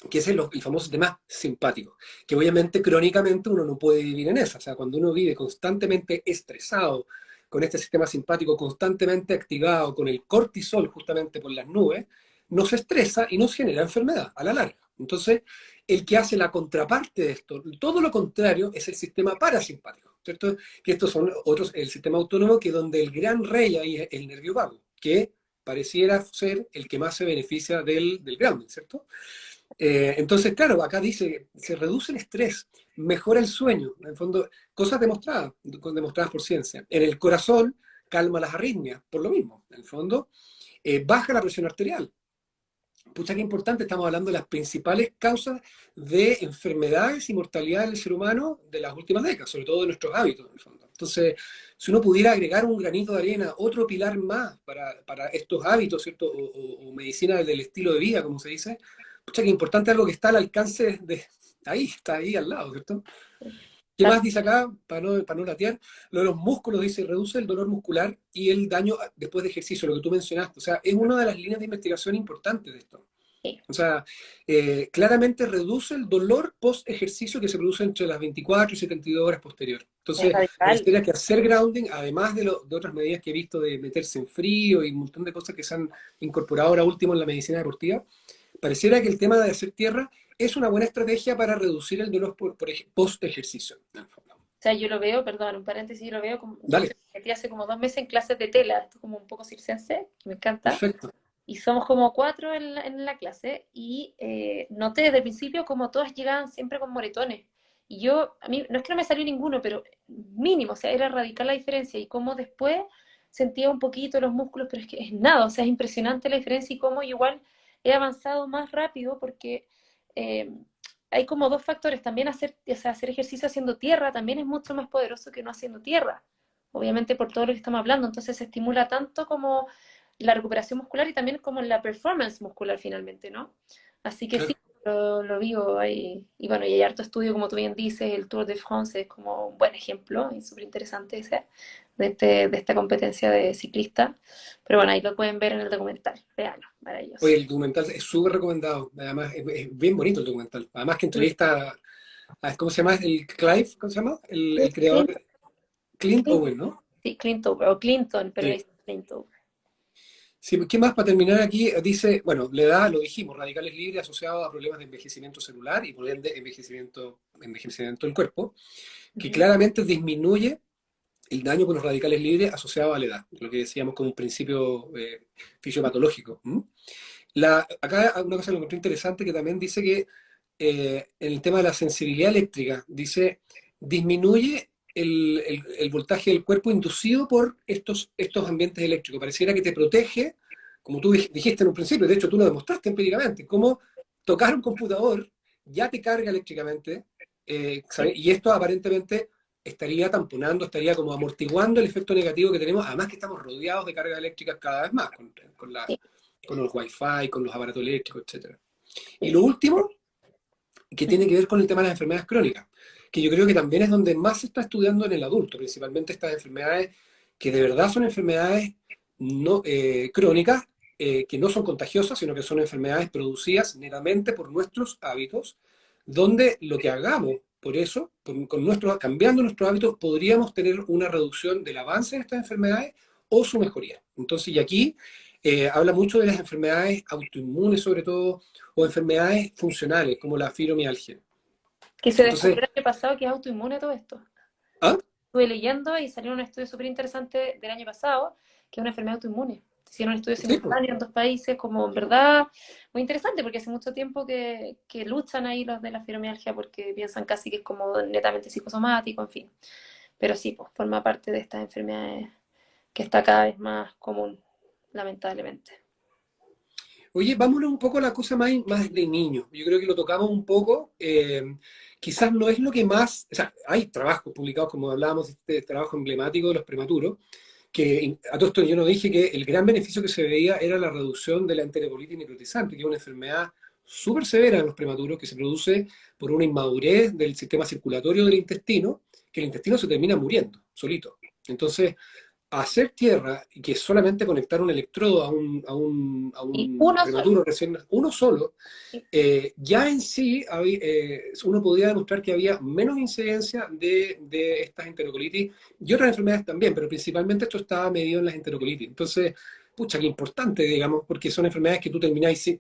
S1: que es el famoso tema simpático, que obviamente crónicamente uno no puede vivir en esa. O sea, cuando uno vive constantemente estresado, con este sistema simpático constantemente activado, con el cortisol justamente por las nubes, no se estresa y no se genera enfermedad a la larga. Entonces, el que hace la contraparte de esto, todo lo contrario, es el sistema parasimpático, ¿cierto? Que estos son otros, el sistema autónomo, que donde el gran rey ahí es el nervio vago, que pareciera ser el que más se beneficia del grounding, ¿cierto? Entonces, claro, acá dice, se reduce el estrés, mejora el sueño, en el fondo, cosas demostradas por ciencia. En el corazón, calma las arritmias, por lo mismo, en el fondo, baja la presión arterial. Pucha, qué importante, estamos hablando de las principales causas de enfermedades y mortalidad del ser humano de las últimas décadas, sobre todo de nuestros hábitos, en el fondo. Entonces, si uno pudiera agregar un granito de arena, otro pilar más para estos hábitos, ¿cierto? O medicina del estilo de vida, como se dice, pucha, qué importante, algo que está al alcance ahí, está ahí al lado, ¿cierto? ¿Qué
S2: Tal-
S1: más dice acá? Para no latear, lo de los músculos dice, reduce el dolor muscular y el daño después de ejercicio, lo que tú mencionaste. O sea, es una de las líneas de investigación importantes de esto.
S2: sí,
S1: O sea, claramente reduce el dolor post ejercicio que se produce entre las 24 y 72 horas posterior.
S2: es
S1: Entonces,
S2: radical.
S1: pareciera que hacer grounding, además de otras medidas que he visto de meterse en frío y un montón de cosas que se han incorporado ahora último en la medicina deportiva, pareciera que el tema de hacer tierra es una buena estrategia para reducir el dolor post ejercicio.
S2: O sea, yo lo veo, perdón, un paréntesis, yo lo veo como, de
S1: Dale,
S2: hecho, me metí hace como 2 meses en clases de tela, esto es como un poco circense, que me encanta,
S1: perfecto.
S2: y somos como cuatro en la clase, y noté desde el principio como todas llegaban siempre con moretones, y yo, a mí, no es que no me salió ninguno, pero mínimo, o sea, era radical la diferencia, y como después sentía un poquito los músculos, pero es que es nada, o sea, es impresionante la diferencia, y cómo igual he avanzado más rápido, porque... eh, hay como dos factores. También hacer, o sea, hacer ejercicio haciendo tierra también es mucho más poderoso que no haciendo tierra. Obviamente por todo lo que estamos hablando. Entonces se estimula tanto como la recuperación muscular y también como la performance muscular finalmente, ¿no? Así que sí,
S1: Claro.
S2: lo vivo ahí. Y bueno, y hay harto estudio, como tú bien dices, el Tour de France es como un buen ejemplo y súper interesante ese, de esta competencia de ciclista. Pero bueno, ahí lo pueden ver en el documental. Véanlo,
S1: Oye,
S2: maravilloso.
S1: el documental es súper recomendado. Además, es bien bonito el documental. Además que
S2: Sí,
S1: entrevista ¿cómo se llama? El Clive, ¿cómo se llama? El creador,
S2: Clint,
S1: Clint
S2: Clint,
S1: Owen, ¿no?
S2: sí, Clinton, o Clinton, pero le
S1: Sí.
S2: dicen Clinton.
S1: Sí, ¿qué más para terminar aquí? Dice, bueno, le da, lo dijimos, radicales libres asociados a problemas de envejecimiento celular y por ende envejecimiento del cuerpo, que
S2: Ujú.
S1: claramente disminuye el daño por los radicales libres asociado a la edad, lo que decíamos como un principio fisiopatológico. ¿M? Acá hay una cosa que lo encontré interesante que también dice que en el tema de la sensibilidad eléctrica, dice, disminuye el voltaje del cuerpo inducido por estos ambientes eléctricos. Pareciera que te protege, como tú dijiste en un principio, de hecho tú lo demostraste empíricamente, cómo tocar un computador ya te carga eléctricamente,
S2: Sí,
S1: y esto aparentemente estaría tamponando, estaría como amortiguando el efecto negativo que tenemos, además que estamos rodeados de cargas eléctricas cada vez más,
S2: sí,
S1: con los wifi, con los aparatos eléctricos, etcétera. Y lo
S2: sí.
S1: último, que tiene
S2: Ujú.
S1: que ver con el tema de las enfermedades crónicas, que yo creo que también es donde más se está estudiando en el adulto, principalmente estas enfermedades que de verdad son enfermedades no, crónicas, que no son contagiosas, sino que son enfermedades producidas netamente por nuestros hábitos, donde lo que hagamos por eso, cambiando nuestros hábitos, podríamos tener una reducción del avance de estas enfermedades o su mejoría. Entonces, y aquí habla mucho de las enfermedades autoinmunes, sobre todo, o enfermedades funcionales, como la fibromialgia.
S2: Que se
S1: Entonces,
S2: descubrió el año pasado que es autoinmune todo esto.
S1: ¿ah?
S2: Estuve leyendo y salió un estudio súper interesante del año pasado, que es una enfermedad autoinmune. Hicieron un estudio
S1: Sí, pues.
S2: simultáneo en dos países, como en verdad muy interesante, porque hace mucho tiempo que luchan ahí los de la fibromialgia, porque piensan casi que es como netamente psicosomático, en fin. Pero sí, pues forma parte de estas enfermedades que está cada vez más común, lamentablemente.
S1: Oye, vámonos un poco a la cosa más de niños. Yo creo que lo tocamos un poco. Quizás no es lo que más. O sea, hay trabajos publicados, como hablábamos, de este trabajo emblemático de los prematuros, que a todo esto yo no dije que el gran beneficio que se veía era la reducción de la enterocolitis necrotizante, que es una enfermedad súper severa en los prematuros que se produce por una inmadurez del sistema circulatorio del intestino, que el intestino se termina muriendo solito. Entonces, hacer tierra y que solamente conectar un electrodo a
S2: Y
S1: un
S2: uno solo.
S1: prematuro recién, uno solo, ya en sí uno podía demostrar que había menos incidencia de estas enterocolitis y otras enfermedades también, pero principalmente esto estaba medido en las enterocolitis. Entonces, pucha, qué importante, digamos, porque son enfermedades que tú termináis,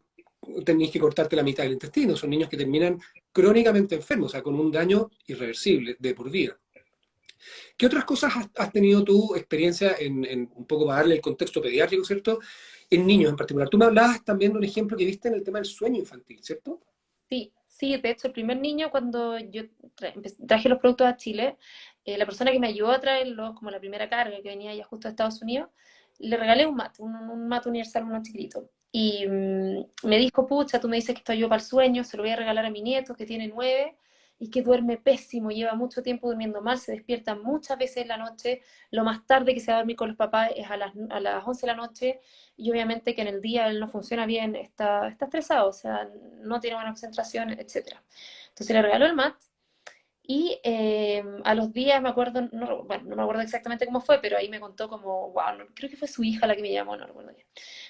S1: tenéis que cortarte la mitad del intestino, son niños que terminan crónicamente enfermos, o sea, con un daño irreversible de por vida. ¿Qué otras cosas has tenido tu experiencia un poco para darle el contexto pediátrico, ¿cierto? En niños en particular. Tú me hablabas también de un ejemplo que viste en el tema del sueño infantil, ¿cierto?
S2: Sí, sí, de hecho, el primer niño, cuando yo traje los productos a Chile, la persona que me ayudó a traerlos, como la primera carga que venía ya justo de Estados Unidos, le regalé un mat, un mat universal, uno chiquitito. Y me dijo, pucha, tú me dices que esto ayuda para el sueño, se lo voy a regalar a mi nieto que tiene 9 y que duerme pésimo, lleva mucho tiempo durmiendo mal, se despierta muchas veces en la noche, lo más tarde que se va a dormir con los papás es a las 11 de la noche y obviamente que en el día él no funciona bien, está estresado, o sea, no tiene buena concentración, etcétera. Entonces le regaló el mat y a los días me acuerdo, no, bueno, no me acuerdo exactamente cómo fue, pero ahí me contó como, wow, creo que fue su hija la que me llamó, no recuerdo bien.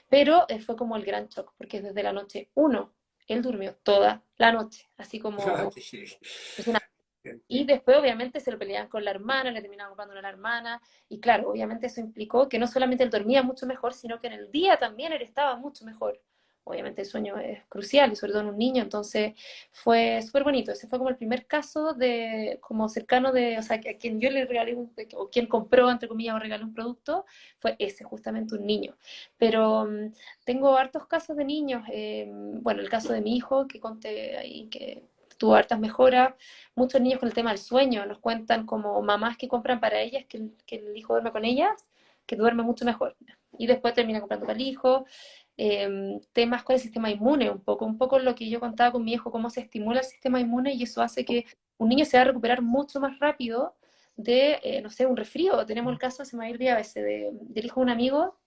S2: Pero fue como el gran shock, porque desde la noche uno, él durmió toda la noche, así como impresionante. Y después, obviamente, se lo peleaban con la hermana, le terminaban comprando a la hermana. Y claro, obviamente eso implicó que no solamente él dormía mucho mejor, sino que en el día también él estaba mucho mejor. Obviamente el sueño es crucial, y sobre todo en un niño, entonces fue súper bonito. Ese fue como el primer caso de, como cercano de, o sea, a quien yo le regalé, o quien compró, entre comillas, o regalé un producto, fue ese, justamente un niño. Pero tengo hartos casos de niños. Bueno, el caso de mi hijo, que conté ahí, que tuvo hartas mejoras. Muchos niños con el tema del sueño nos cuentan como mamás que compran para ellas que el hijo duerme con ellas, que duerme mucho mejor. Y después termina comprando para el hijo. Temas con el sistema inmune, un poco lo que yo contaba con mi hijo, cómo se estimula el sistema inmune y eso hace que un niño se va a recuperar mucho más rápido de, no sé, un resfrío. Tenemos el caso, se me va a ir a veces, del hijo de un amigo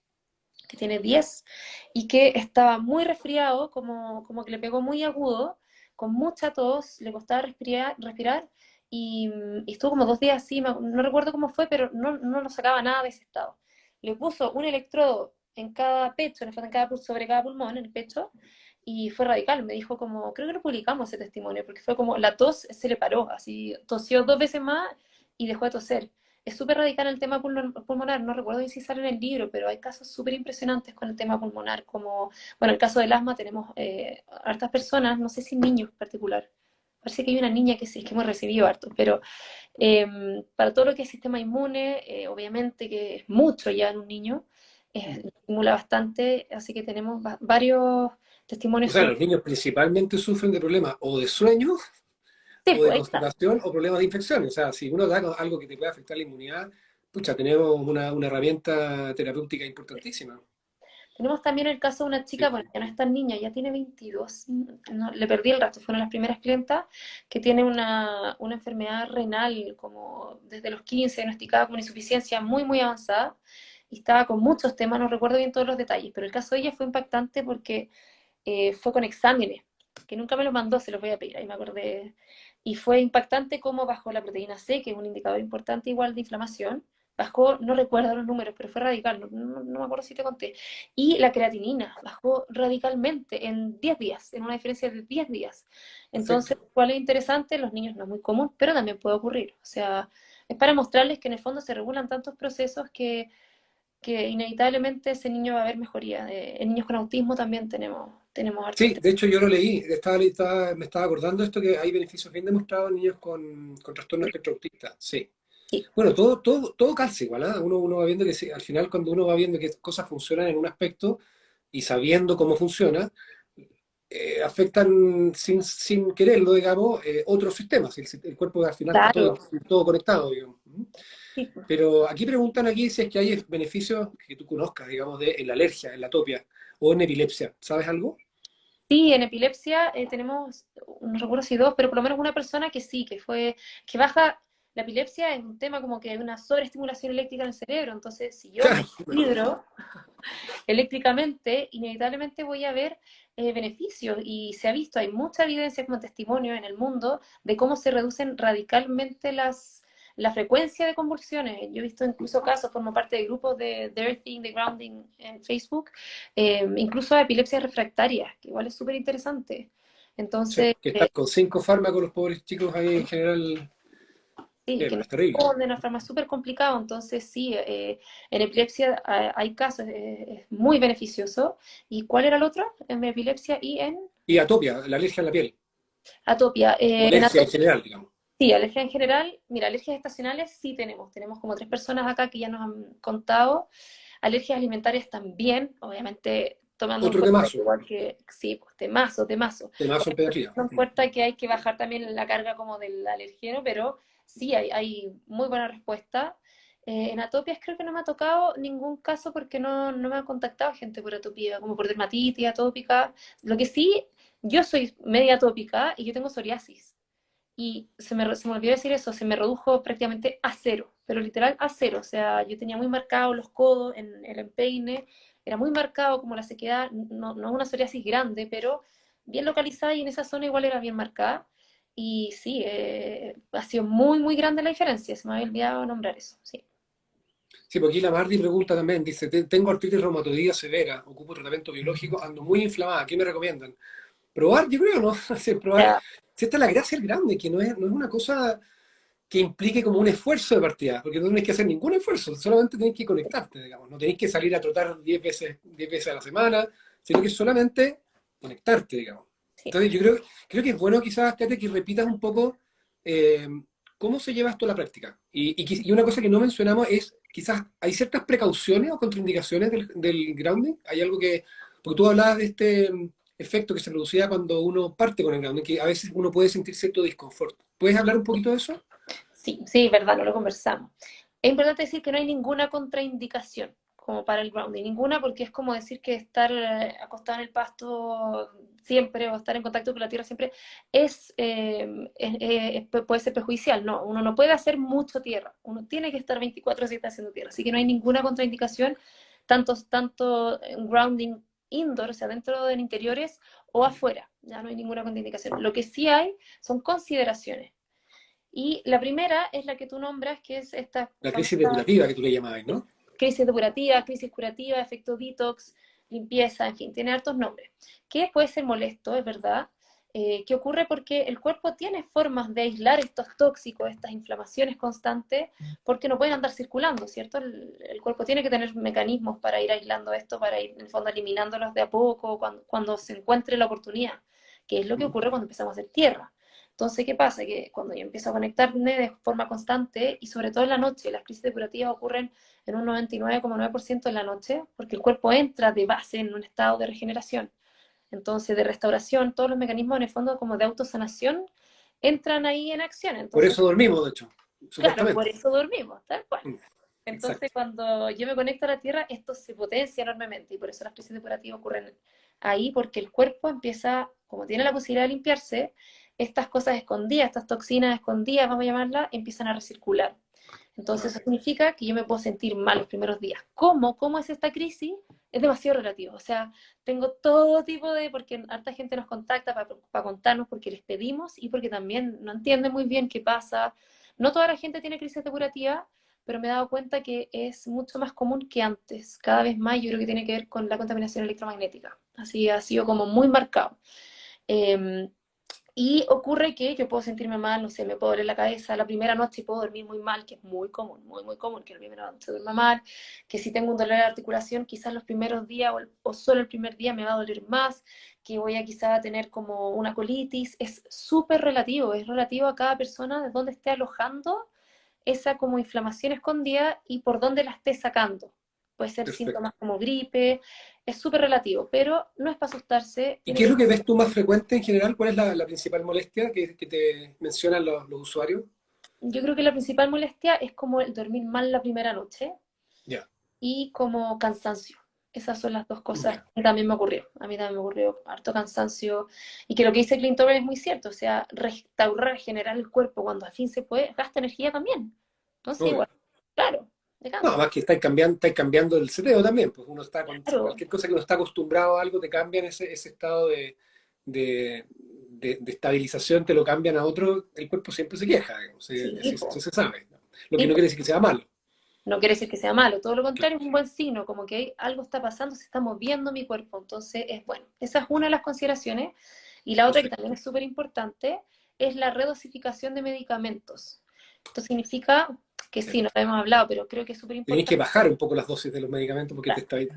S2: que tiene 10 y que estaba muy resfriado, como que le pegó muy agudo, con mucha tos, le costaba respirar y estuvo como 2 días así, no recuerdo cómo fue, pero no lo sacaba nada de ese estado. Le puso un electrodo en cada pecho, sobre cada pulmón, en el pecho, y fue radical. Me dijo como, creo que no publicamos ese testimonio, porque fue como la tos se le paró, así tosió 2 veces más y dejó de toser. es súper radical en el tema pulmonar, no recuerdo bien si sale en el libro, pero hay casos súper impresionantes con el tema pulmonar, como, bueno, el caso del asma tenemos hartas personas, no sé si niños en particular, parece que hay una niña que sí, que hemos recibido harto, pero para todo lo que es sistema inmune, obviamente que es mucho ya en un niño, estimula bastante, así que tenemos varios
S1: O
S2: testimonios
S1: sea,
S2: súper...
S1: los niños principalmente sufren de problemas o de sueño
S2: Sí,
S1: o de
S2: pues ahí está.
S1: constipación o problemas de infección. O sea, si uno da con algo que te puede afectar la inmunidad, pucha, tenemos una herramienta terapéutica importantísima.
S2: Tenemos también el caso de una chica,
S1: Sí.
S2: bueno, ya no es tan niña, ya tiene 22, le perdí el rastro, fue una de las primeras clientas, que tiene una enfermedad renal como desde los 15, diagnosticada con una insuficiencia muy, muy avanzada, y estaba con muchos temas, no recuerdo bien todos los detalles, pero el caso de ella fue impactante porque fue con exámenes, que nunca me los mandó, se los voy a pedir, ahí me acordé. Y fue impactante cómo bajó la proteína C, que es un indicador importante igual de inflamación. Bajó, no recuerdo los números, pero fue radical, no me acuerdo si te conté. Y la creatinina bajó radicalmente en 10 días, en una diferencia de 10 días. Entonces,
S1: Perfecto.
S2: ¿cuál es interesante? Los niños no es muy común, pero también puede ocurrir. O sea, es para mostrarles que en el fondo se regulan tantos procesos que inevitablemente ese niño va a haber mejoría. En niños con autismo también tenemos hartos
S1: Sí,
S2: temas.
S1: de hecho yo lo leí, me estaba acordando esto que hay beneficios bien demostrados en niños con trastorno espectro autista. Sí.
S2: Sí,
S1: Bueno, todo calza igual, ¿ah? Uno va viendo que al final cuando uno va viendo que cosas funcionan en un aspecto y sabiendo cómo funciona, afectan sin quererlo, digamos, otros sistemas. El cuerpo al final está
S2: claro.
S1: todo conectado, digamos.
S2: Sí,
S1: Pero aquí preguntan aquí si es que hay beneficios que tú conozcas, digamos, en la alergia, en la atopia o en epilepsia. ¿Sabes algo?
S2: sí, en epilepsia tenemos, no recuerdo si dos, pero por lo menos una persona que sí, que baja, la epilepsia es un tema como que hay una sobreestimulación eléctrica en el cerebro, entonces si yo me
S1: Claro.
S2: hidro eléctricamente, inevitablemente voy a ver beneficios y se ha visto, hay mucha evidencia como testimonio en el mundo de cómo se reducen radicalmente la frecuencia de convulsiones. Yo he visto incluso casos, formo parte de grupos de Earthing, de Grounding en Facebook, incluso epilepsia refractaria, que igual es súper interesante.
S1: Sí,
S2: Entonces,
S1: que están con 5 fármacos los pobres chicos ahí en general,
S2: sí, que no
S1: es terrible.
S2: responde de una forma súper complicada, entonces sí, en epilepsia hay casos, es muy beneficioso. ¿Y cuál era el otro? En epilepsia y en
S1: Y atopia, la alergia en la piel,
S2: atopia.
S1: o
S2: En
S1: alergia en
S2: atopia,
S1: general, digamos.
S2: sí, alergia en general, mira, alergias estacionales sí tenemos como 3 personas acá que ya nos han contado, alergias alimentarias también, obviamente tomando en
S1: Otro
S2: cuenta
S1: temazo,
S2: que igual que, sí, pues temazo, temazo.
S1: temazo en
S2: Obviamente,
S1: pediatría.
S2: no importa que hay que bajar también la carga como del alergeno, pero sí, hay muy buena respuesta. En atopias creo que no me ha tocado ningún caso porque no me ha contactado gente por atopía, como por dermatitis atópica. Lo que sí, yo soy media atópica y yo tengo psoriasis. Y se me olvidó decir eso, se me redujo prácticamente a cero, pero literal a cero. O sea, yo tenía muy marcados los codos en el empeine, era muy marcado como la sequedad, no una psoriasis grande, pero bien localizada y en esa zona igual era bien marcada. Y sí, ha sido muy, muy grande la diferencia, se me había olvidado nombrar eso, sí.
S1: Sí, porque aquí la Mardi pregunta también, dice, Tengo artritis reumatoidea severa, ocupo tratamiento biológico, ando muy inflamada, ¿qué me recomiendan? Probar, yo creo, ¿no? Sí, probar.
S2: Ya,
S1: Si esta es la gracia del grande, que no es una cosa que implique como un esfuerzo de partida, porque no tenés que hacer ningún esfuerzo, solamente tenés que conectarte, digamos. No tenés que salir a trotar 10 veces a la semana, sino que solamente conectarte, digamos.
S2: sí.
S1: Entonces yo creo que es bueno quizás, Kate, que repitas un poco eh, cómo se lleva esto a la práctica. Y una cosa que no mencionamos es, quizás hay ciertas precauciones o contraindicaciones del grounding. Hay algo que, porque tú hablabas de este efecto que se producía cuando uno parte con el grounding, que a veces uno puede sentir cierto disconfort. ¿Puedes hablar un poquito de eso?
S2: Sí, sí, verdad, no lo conversamos. Es importante decir que no hay ninguna contraindicación como para el grounding, ninguna porque es como decir que estar acostado en el pasto siempre o estar en contacto con la tierra siempre puede ser perjudicial. No, uno no puede hacer mucho tierra, uno tiene que estar 24/7 haciendo tierra, así que no hay ninguna contraindicación, tanto en grounding indoor, o sea, dentro de interiores o afuera, ya no hay ninguna contraindicación. Lo que sí hay son consideraciones. Y la primera es la que tú nombras, que es esta
S1: La crisis
S2: famosa
S1: depurativa que tú le llamabas, ¿no?
S2: crisis depurativa, crisis curativa, efecto detox, limpieza, en fin, tiene hartos nombres. Que puede ser molesto, es verdad, ¿Qué ocurre? Porque el cuerpo tiene formas de aislar estos tóxicos, estas inflamaciones constantes, porque no pueden andar circulando, ¿cierto? El cuerpo tiene que tener mecanismos para ir aislando esto, para ir, en el fondo, eliminándolos de a poco, cuando se encuentre la oportunidad, que es lo que ocurre cuando empezamos a hacer tierra. Entonces, ¿qué pasa? Que cuando yo empiezo a conectarme de forma constante, y sobre todo en la noche, las crisis depurativas ocurren en un 99,9% en la noche, porque el cuerpo entra de base en un estado de regeneración. Entonces, de restauración, todos los mecanismos en el fondo como de autosanación entran ahí en acción.
S1: Por
S2: Entonces,
S1: eso dormimos, de hecho,
S2: claro, por
S1: supuestamente.
S2: eso dormimos, tal cual.
S1: Mm,
S2: Entonces,
S1: exacto.
S2: cuando yo me conecto a la Tierra, esto se potencia enormemente y por eso las crisis depurativas ocurren ahí, porque el cuerpo empieza, como tiene la posibilidad de limpiarse, estas cosas escondidas, estas toxinas escondidas, vamos a llamarlas, empiezan a recircular. Entonces,
S1: Ah,
S2: eso significa que yo me puedo sentir mal los primeros días. ¿Cómo? ¿Cómo es esta crisis? Es demasiado relativo. O sea, tengo todo tipo de, porque harta gente nos contacta para contarnos porque les pedimos y porque también no entiende muy bien qué pasa. No toda la gente tiene crisis depurativa, pero me he dado cuenta que es mucho más común que antes. Cada vez más yo creo que tiene que ver con la contaminación electromagnética. Así ha sido como muy marcado. Eh, y ocurre que yo puedo sentirme mal, no sé, me puedo doler la cabeza la primera noche y puedo dormir muy mal, que es muy común, muy, muy común que la primera noche duerma mal, que si tengo un dolor de articulación, quizás los primeros días o solo el primer día me va a doler más, que voy a quizás tener como una colitis. Es súper relativo, es relativo a cada persona de dónde esté alojando esa como inflamación escondida y por dónde la esté sacando. Puede ser
S1: perfecto.
S2: síntomas como gripe, es súper relativo, pero no es para asustarse,
S1: ¿Y
S2: tiene
S1: qué es
S2: que...
S1: lo que ves tú más frecuente en general? ¿Cuál es la principal molestia que te mencionan los usuarios?
S2: Yo creo que la principal molestia es como el dormir mal la primera noche
S1: Ya,
S2: y como cansancio. Esas son las dos cosas
S1: ya.
S2: que también me ocurrió. A mí también me ocurrió harto cansancio. Y que lo que dice Clinton es muy cierto. O sea, restaurar, regenerar el cuerpo cuando al fin se puede, gasta energía también. Entonces,
S1: Obvio.
S2: igual, claro,
S1: No,
S2: descansa.
S1: además que estáis cambiando el seteo también, pues uno está con
S2: Claro,
S1: cualquier cosa que uno está acostumbrado a algo, te cambian ese estado de estabilización, te lo cambian a otro, el cuerpo siempre se queja, digamos,
S2: sí,
S1: eso
S2: po,
S1: se sabe, ¿no? Lo que
S2: sí,
S1: no
S2: po.
S1: quiere decir que sea malo.
S2: No quiere decir que sea malo, todo lo
S1: Claro,
S2: contrario, es un buen signo, como que algo está pasando, se está moviendo mi cuerpo, entonces es bueno. Esa es una de las consideraciones. Y la otra que
S1: perfecto.
S2: también es súper importante es la redosificación de medicamentos. Esto significa que
S1: Sí.
S2: sí, no lo hemos hablado, pero creo que es súper
S1: Tenéis que
S2: importante.
S1: bajar un poco las dosis de los medicamentos porque te estáis...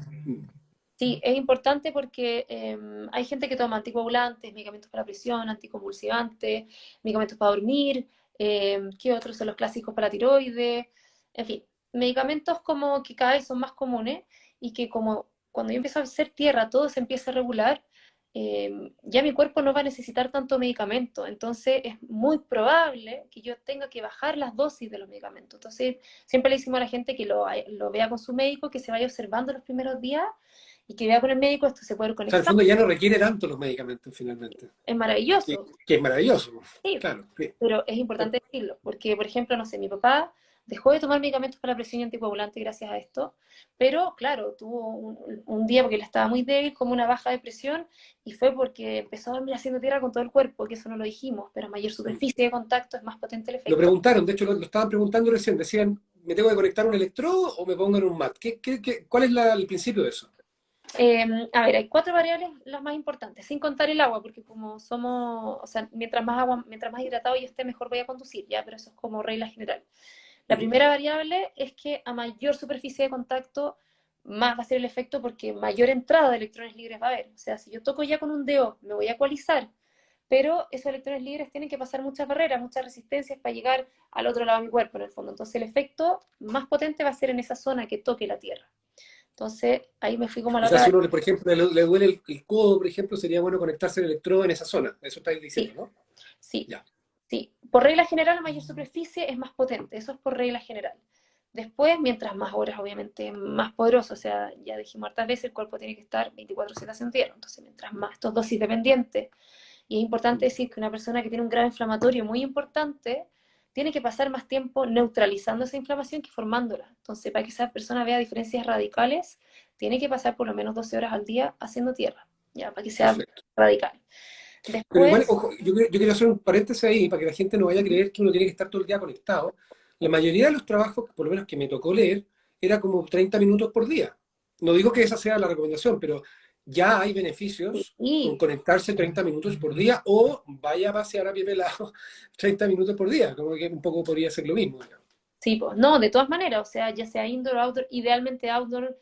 S2: Sí, es importante porque hay gente que toma anticoagulantes, medicamentos para presión, anticonvulsivantes, medicamentos para dormir, ¿qué otros son los clásicos para la tiroides? En fin, medicamentos como que cada vez son más comunes y que como cuando yo empiezo a hacer tierra todo se empieza a regular, ya mi cuerpo no va a necesitar tanto medicamento, entonces es muy probable que yo tenga que bajar las dosis de los medicamentos. Entonces siempre le decimos a la gente que lo vea con su médico, que se vaya observando los primeros días y que vea con el médico, esto se puede ver con
S1: O sea, en el
S2: exámenes,
S1: fondo ya no requiere tanto los medicamentos finalmente,
S2: es
S1: que,
S2: maravilloso,
S1: que es maravilloso,
S2: sí,
S1: claro. Sí.
S2: pero es importante decirlo, porque, por ejemplo, no sé, mi papá dejó de tomar medicamentos para la presión y anticoagulante gracias a esto, pero claro, tuvo un día porque él estaba muy débil, como una baja de presión, y fue porque empezó a dormir haciendo tierra con todo el cuerpo, que eso no lo dijimos, pero a mayor superficie de contacto es más potente el
S1: Lo
S2: efecto.
S1: preguntaron, de hecho lo estaban preguntando recién, decían, ¿me tengo que conectar un electrodo o me pongo en un mat? ¿Cuál es el principio de eso?
S2: A ver, hay cuatro variables las más importantes, sin contar el agua, porque como somos, o sea, mientras más agua, mientras más hidratado yo esté, mejor voy a conducir, ya, pero eso es como regla general. La
S1: Ujú.
S2: primera variable es que a mayor superficie de contacto, más va a ser el efecto porque mayor entrada de electrones libres va a haber. O sea, si yo toco ya con un dedo, me voy a ecualizar, pero esos electrones libres tienen que pasar muchas barreras, muchas resistencias para llegar al otro lado de mi cuerpo, en el fondo. Entonces, el efecto más potente va a ser en esa zona que toque la Tierra. Entonces, ahí me fui como a
S1: O
S2: la
S1: sea,
S2: otra.
S1: si uno, por ejemplo, le duele el codo, por ejemplo, sería bueno conectarse el electrodo en esa zona. Eso estáis diciendo,
S2: Sí,
S1: ¿no?
S2: sí,
S1: Ya.
S2: sí. Por regla general, a mayor superficie es más potente. Eso es por regla general. Después, mientras más horas, obviamente, más poderoso. O sea, ya dijimos hartas veces, el cuerpo tiene que estar 24/7 haciendo tierra. Entonces, mientras más, estos dosis dependientes. Y es importante decir que una persona que tiene un grado inflamatorio muy importante tiene que pasar más tiempo neutralizando esa inflamación que formándola. Entonces, para que esa persona vea diferencias radicales, tiene que pasar por lo menos 12 horas al día haciendo tierra, ya, para que sea
S1: Perfecto.
S2: radical.
S1: Pero igual,
S2: Después,
S1: ojo, yo quiero hacer un paréntesis ahí para que la gente no vaya a creer que uno tiene que estar todo el día conectado. La mayoría de los trabajos, por lo menos que me tocó leer, era como 30 minutos por día. No digo que esa sea la recomendación, pero ya hay beneficios con
S2: Sí,
S1: conectarse 30 minutos por día o vaya a pasear a pie pelado 30 minutos por día, como que un poco podría ser lo mismo, digamos.
S2: sí, pues no, de todas maneras, o sea, ya sea indoor o outdoor, idealmente outdoor,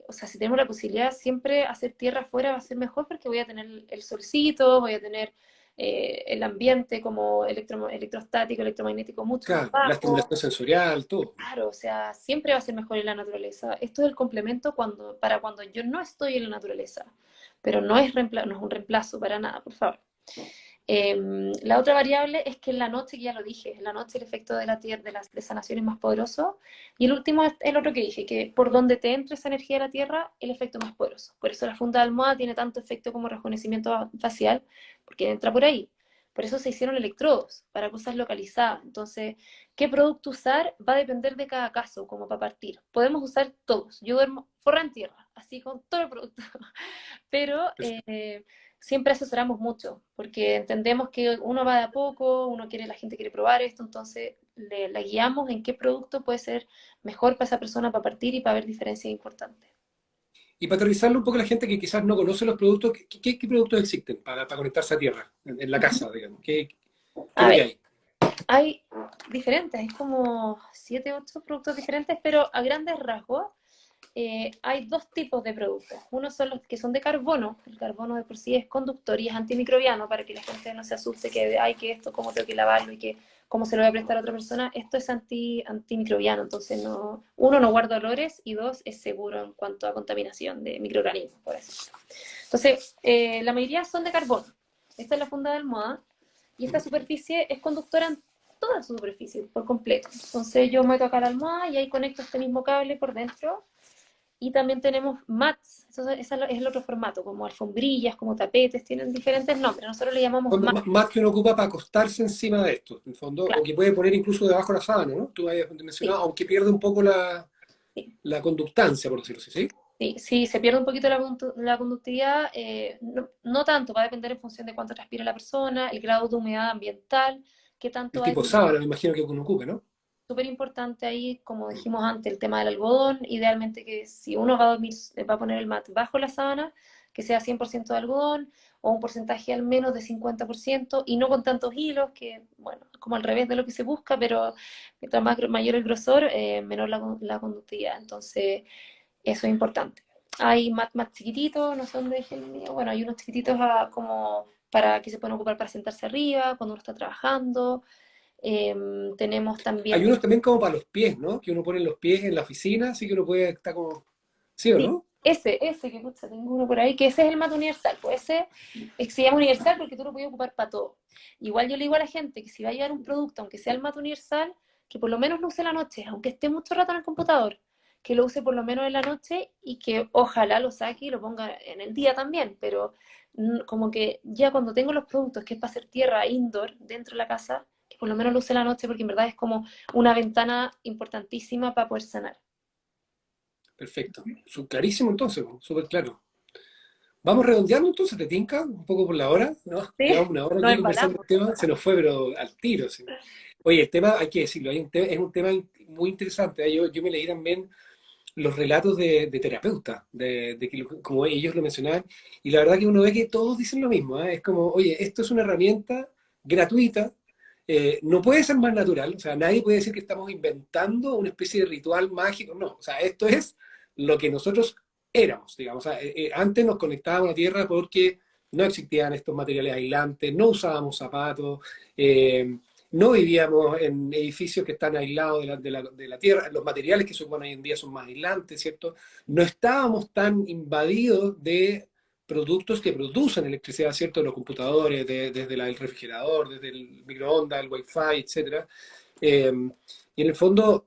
S2: o sea, si tenemos la posibilidad, siempre hacer tierra afuera va a ser mejor porque voy a tener el solcito, voy a tener el ambiente como electrostático, electromagnético mucho más
S1: Claro, la
S2: bajo.
S1: estimulación sensorial, todo.
S2: Claro, o sea, siempre va a ser mejor en la naturaleza. Esto es el complemento para cuando yo no estoy en la naturaleza, pero no es un reemplazo para nada, por favor. La otra variable es que en la noche, que ya lo dije, en la noche el efecto de la tierra, de sanación es más poderoso. Y el último es el otro que dije, que por donde te entre esa energía de la tierra, el efecto es más poderoso. Por eso la funda de almohada tiene tanto efecto como rejuvenecimiento facial, porque entra por ahí. Por eso se hicieron electrodos, para cosas localizadas. Entonces, ¿qué producto usar? Va a depender de cada caso, como para partir. Podemos usar todos. Yo duermo forra en tierra, así con todo el producto. Pero siempre asesoramos mucho, porque entendemos que uno va de a poco, la gente quiere probar esto, entonces la guiamos en qué producto puede ser mejor para esa persona para partir y para ver diferencias importantes.
S1: Y para aterrizarlo un poco a la gente que quizás no conoce los productos, ¿qué productos existen para conectarse a tierra en la casa, digamos? ¿Qué es
S2: A
S1: lo que
S2: ver,
S1: hay?
S2: hay diferentes, hay como 7, 8 productos diferentes, pero a grandes rasgos hay dos tipos de productos. Uno son los que son de carbono. El carbono de por sí es conductor y es antimicrobiano para que la gente no se asuste que, ay, que esto, cómo tengo que lavarlo y que cómo se lo voy a prestar a otra persona. Esto es antimicrobiano, entonces no, uno, no guarda olores y dos, es seguro en cuanto a contaminación de microorganismos, por eso. Entonces, la mayoría son de carbono. Esta es la funda de almohada y esta superficie es conductora en toda su superficie, por completo. Entonces yo meto acá la almohada y ahí conecto este mismo cable por dentro y también tenemos mats, ese es el otro formato, como alfombrillas, como tapetes, tienen diferentes nombres. Nosotros le llamamos
S1: Fondo,
S2: mats,
S1: más que uno ocupa para acostarse encima de esto, en el fondo, o
S2: claro,
S1: que puede poner incluso debajo de la sábana, ¿no? Tú habías
S2: sí,
S1: mencionado, aunque pierde un poco
S2: sí.
S1: la conductancia, por decirlo así, ¿sí?
S2: Sí, sí, se pierde un poquito la conductividad, no, no tanto, va a depender en función de cuánto respira la persona, el grado de humedad ambiental, qué
S1: El
S2: tanto hay
S1: tipo
S2: de
S1: sábana, me imagino que uno ocupe, ¿no?
S2: súper importante ahí, como dijimos antes, el tema del algodón. Idealmente que si uno va a dormir, va a poner el mat bajo la sábana, que sea 100% de algodón o un porcentaje al menos de 50% y no con tantos hilos, que bueno, como al revés de lo que se busca, pero mientras mayor el grosor, menor la conductividad. Entonces, eso es importante. Hay mat más chiquititos, no son de gel mío, bueno, hay unos chiquititos como para que se pueden ocupar para sentarse arriba cuando uno está trabajando. Tenemos
S1: Hay
S2: también,
S1: unos también como para los pies, ¿no? Que uno pone los pies en la oficina, así que uno puede estar como... ¿Sí o
S2: sí,
S1: no?
S2: ese que pucha, tengo uno por ahí, que ese es el mat universal, pues ese se llama universal porque tú lo puedes ocupar para todo. Igual yo le digo a la gente que si va a llevar un producto, aunque sea el mat universal, que por lo menos lo use en la noche, aunque esté mucho rato en el computador, que lo use por lo menos en la noche y que ojalá lo saque y lo ponga en el día también, pero como que ya cuando tengo los productos, que es para hacer tierra indoor dentro de la casa, que por lo menos lo use en la noche porque en verdad es como una ventana importantísima para poder sanar.
S1: Perfecto. Clarísimo entonces, súper claro. Vamos redondeando entonces, ¿te tinca? Un poco por la hora, ¿no?
S2: ¿Sí?
S1: Llevamos una hora
S2: Nos
S1: aquí conversando
S2: embalamos.
S1: el tema, se nos fue, pero al tiro, sí. Oye, el tema, hay que decirlo, es un tema muy interesante, ¿eh? Yo me leí también los relatos de terapeutas, de que como ellos lo mencionaban, y la verdad que uno ve que todos dicen lo mismo, ¿eh? Es como, oye, esto es una herramienta gratuita, no puede ser más natural, o sea, nadie puede decir que estamos inventando una especie de ritual mágico, no, o sea, esto es lo que nosotros éramos, digamos, o sea, antes nos conectábamos a la Tierra porque no existían estos materiales aislantes, no usábamos zapatos, no vivíamos en edificios que están aislados de la tierra, los materiales que se ocupan hoy en día son más aislantes, ¿cierto? No estábamos tan invadidos de productos que producen electricidad, ¿cierto? Los computadores, desde el refrigerador, desde el microondas, el wifi, etcétera. Y en el fondo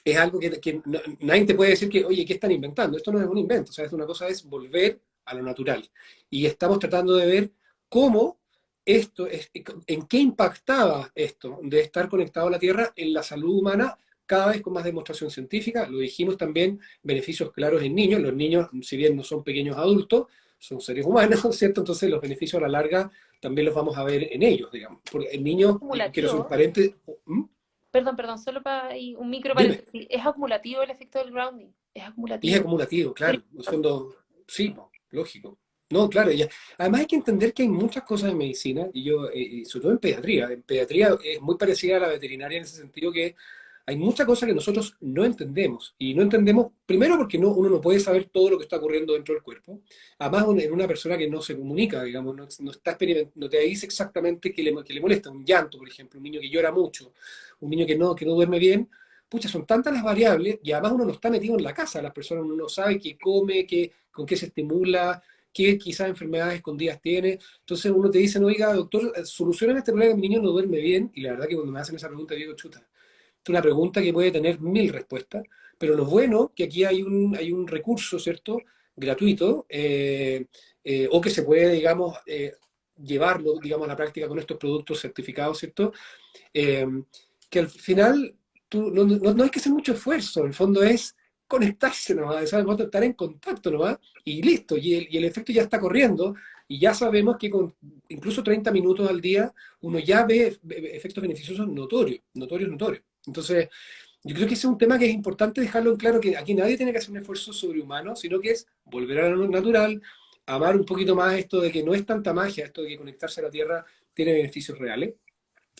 S1: es algo que nadie te puede decir que, oye, ¿qué están inventando? Esto no es un invento, o sea, es una cosa es volver a lo natural. Y estamos tratando de ver cómo en qué impactaba esto de estar conectado a la Tierra en la salud humana, cada vez con más demostración científica. Lo dijimos también, beneficios claros en niños. Los niños, si bien no son pequeños adultos, son seres humanos, ¿cierto? Entonces los beneficios a la larga también los vamos a ver en ellos, digamos. Porque el niño, y quiero hacer un
S2: Acumulativo.
S1: paréntesis,
S2: Perdón, solo para un micro
S1: dime.
S2: paréntesis. Es acumulativo el efecto del grounding. Es
S1: Y es
S2: acumulativo.
S1: acumulativo,
S2: Súper
S1: claro. En el
S2: importante.
S1: fondo, Sí, po, lógico. No, claro, ya. Además hay que entender que hay muchas cosas en medicina, y yo, y sobre todo en pediatría es muy parecida a la veterinaria en ese sentido que hay muchas cosas que nosotros no entendemos, y no entendemos, primero porque uno no puede saber todo lo que está ocurriendo dentro del cuerpo, además en una persona que no se comunica, digamos, no está no te dice exactamente qué le molesta, un llanto, por ejemplo, un niño que llora mucho, un niño que no duerme bien, pucha, son tantas las variables, y además uno no está metido en la casa, las personas uno no sabe qué come, con qué se estimula, qué quizás enfermedades escondidas tiene. Entonces uno te dice, no, oiga, doctor, solucionen este problema que mi niño no duerme bien. Y la verdad que cuando me hacen esa pregunta, digo, chuta, es una pregunta que puede tener mil respuestas. Pero lo bueno que aquí hay un recurso, ¿cierto? Gratuito, o que se puede, digamos, llevarlo, digamos, a la práctica con estos productos certificados, ¿cierto? Eh, que al final no hay que hacer mucho esfuerzo, en el fondo es conectarse nomás, ¿sabes? Estar en contacto nomás y listo, y el efecto ya está corriendo y ya sabemos que con incluso 30 minutos al día uno ya ve efectos beneficiosos notorios, notorios, notorios. Entonces, yo creo que ese es un tema que es importante dejarlo en claro, que aquí nadie tiene que hacer un esfuerzo sobrehumano, sino que es volver a lo natural, amar un poquito más esto de que no es tanta magia, esto de que conectarse a la tierra tiene beneficios reales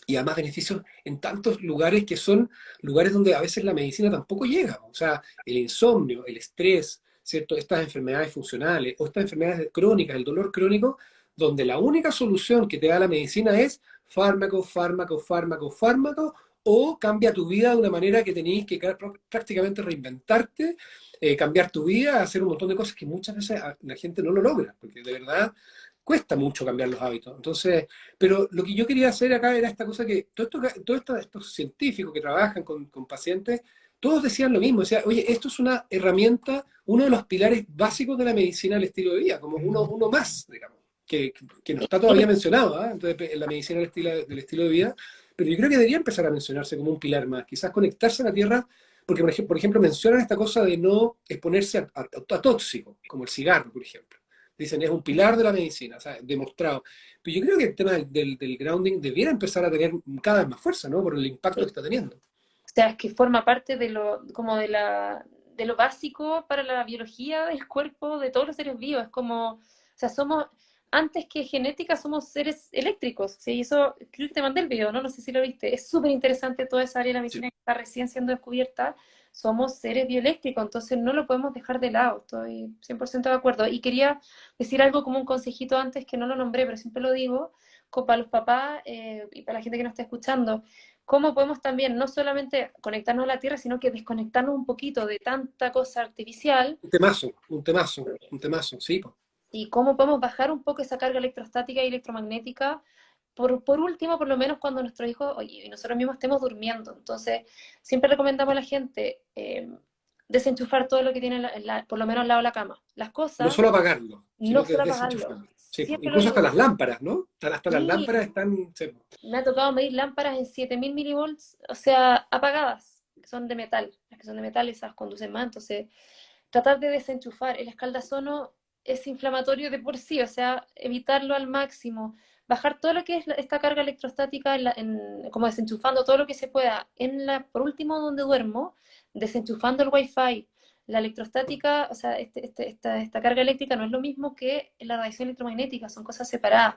S1: y además beneficios en tantos lugares que son lugares donde a veces la medicina tampoco llega. O sea, el insomnio, el estrés, ¿cierto? Estas enfermedades funcionales o estas enfermedades crónicas, el dolor crónico, donde la única solución que te da la medicina es fármaco, fármaco, fármaco, fármaco, o cambia tu vida de una manera que tenéis que prácticamente reinventarte, cambiar tu vida, hacer un montón de cosas que muchas veces la gente no lo logra, porque de verdad cuesta mucho cambiar los hábitos. Entonces, pero lo que yo quería hacer acá era esta cosa que estos científicos que trabajan con pacientes, todos decían lo mismo, decían, oye, esto es una herramienta, uno de los pilares básicos de la medicina del estilo de vida, como uno más, digamos, que no está todavía mencionado, ¿ah? Entonces, en la medicina del estilo de vida, pero yo creo que debería empezar a mencionarse como un pilar más, quizás conectarse a la tierra, porque por ejemplo mencionan esta cosa de no exponerse a tóxicos, como el cigarro, por ejemplo. Dicen, es un pilar de la medicina, o sea, demostrado. Pero yo creo que el tema del grounding debiera empezar a tener cada vez más fuerza, ¿no? Por el impacto que está teniendo.
S2: O sea, es que forma parte de lo, como de lo básico para la biología del cuerpo de todos los seres vivos. Es como, o sea, somos, antes que genética, somos seres eléctricos. ¿Sí? Y eso, creo que te mandé el video, ¿no? No sé si lo viste. Es súper interesante toda esa área de la
S1: Sí.
S2: medicina que está recién siendo descubierta. Somos seres bioeléctricos, entonces no lo podemos dejar de lado. Estoy 100% de acuerdo. Y quería decir algo como un consejito antes que no lo nombré, pero siempre lo digo, como para los papás y para la gente que nos está escuchando cómo podemos también no solamente conectarnos a la Tierra, sino que desconectarnos un poquito de tanta cosa artificial
S1: Un temazo, un temazo, un temazo, sí, po.
S2: y cómo podemos bajar un poco esa carga electrostática y electromagnética. Por último, por lo menos cuando nuestros hijos oye, y nosotros mismos estemos durmiendo. Entonces, siempre recomendamos a la gente desenchufar todo lo que tiene, por lo menos al lado de la cama. Las
S1: No
S2: cosas,
S1: solo apagarlo,
S2: no
S1: sino que
S2: solo apagarlo.
S1: desenchufarlo. Sí, po.
S2: Siempre lo
S1: Incluso
S2: digo.
S1: hasta las lámparas, ¿no? Hasta las
S2: Sí,
S1: lámparas están, sí, po.
S2: me ha tocado medir lámparas en 7000 milivolts, o sea, apagadas, que son de metal. Las que son de metal, esas conducen más. Entonces, tratar de desenchufar. El escaldazono es inflamatorio de por sí, o sea, evitarlo al máximo. Bajar todo lo que es esta carga electrostática, como desenchufando todo lo que se pueda. Por último, donde duermo, desenchufando el wifi. La electrostática, o sea, esta carga eléctrica no es lo mismo que la radiación electromagnética, son cosas separadas.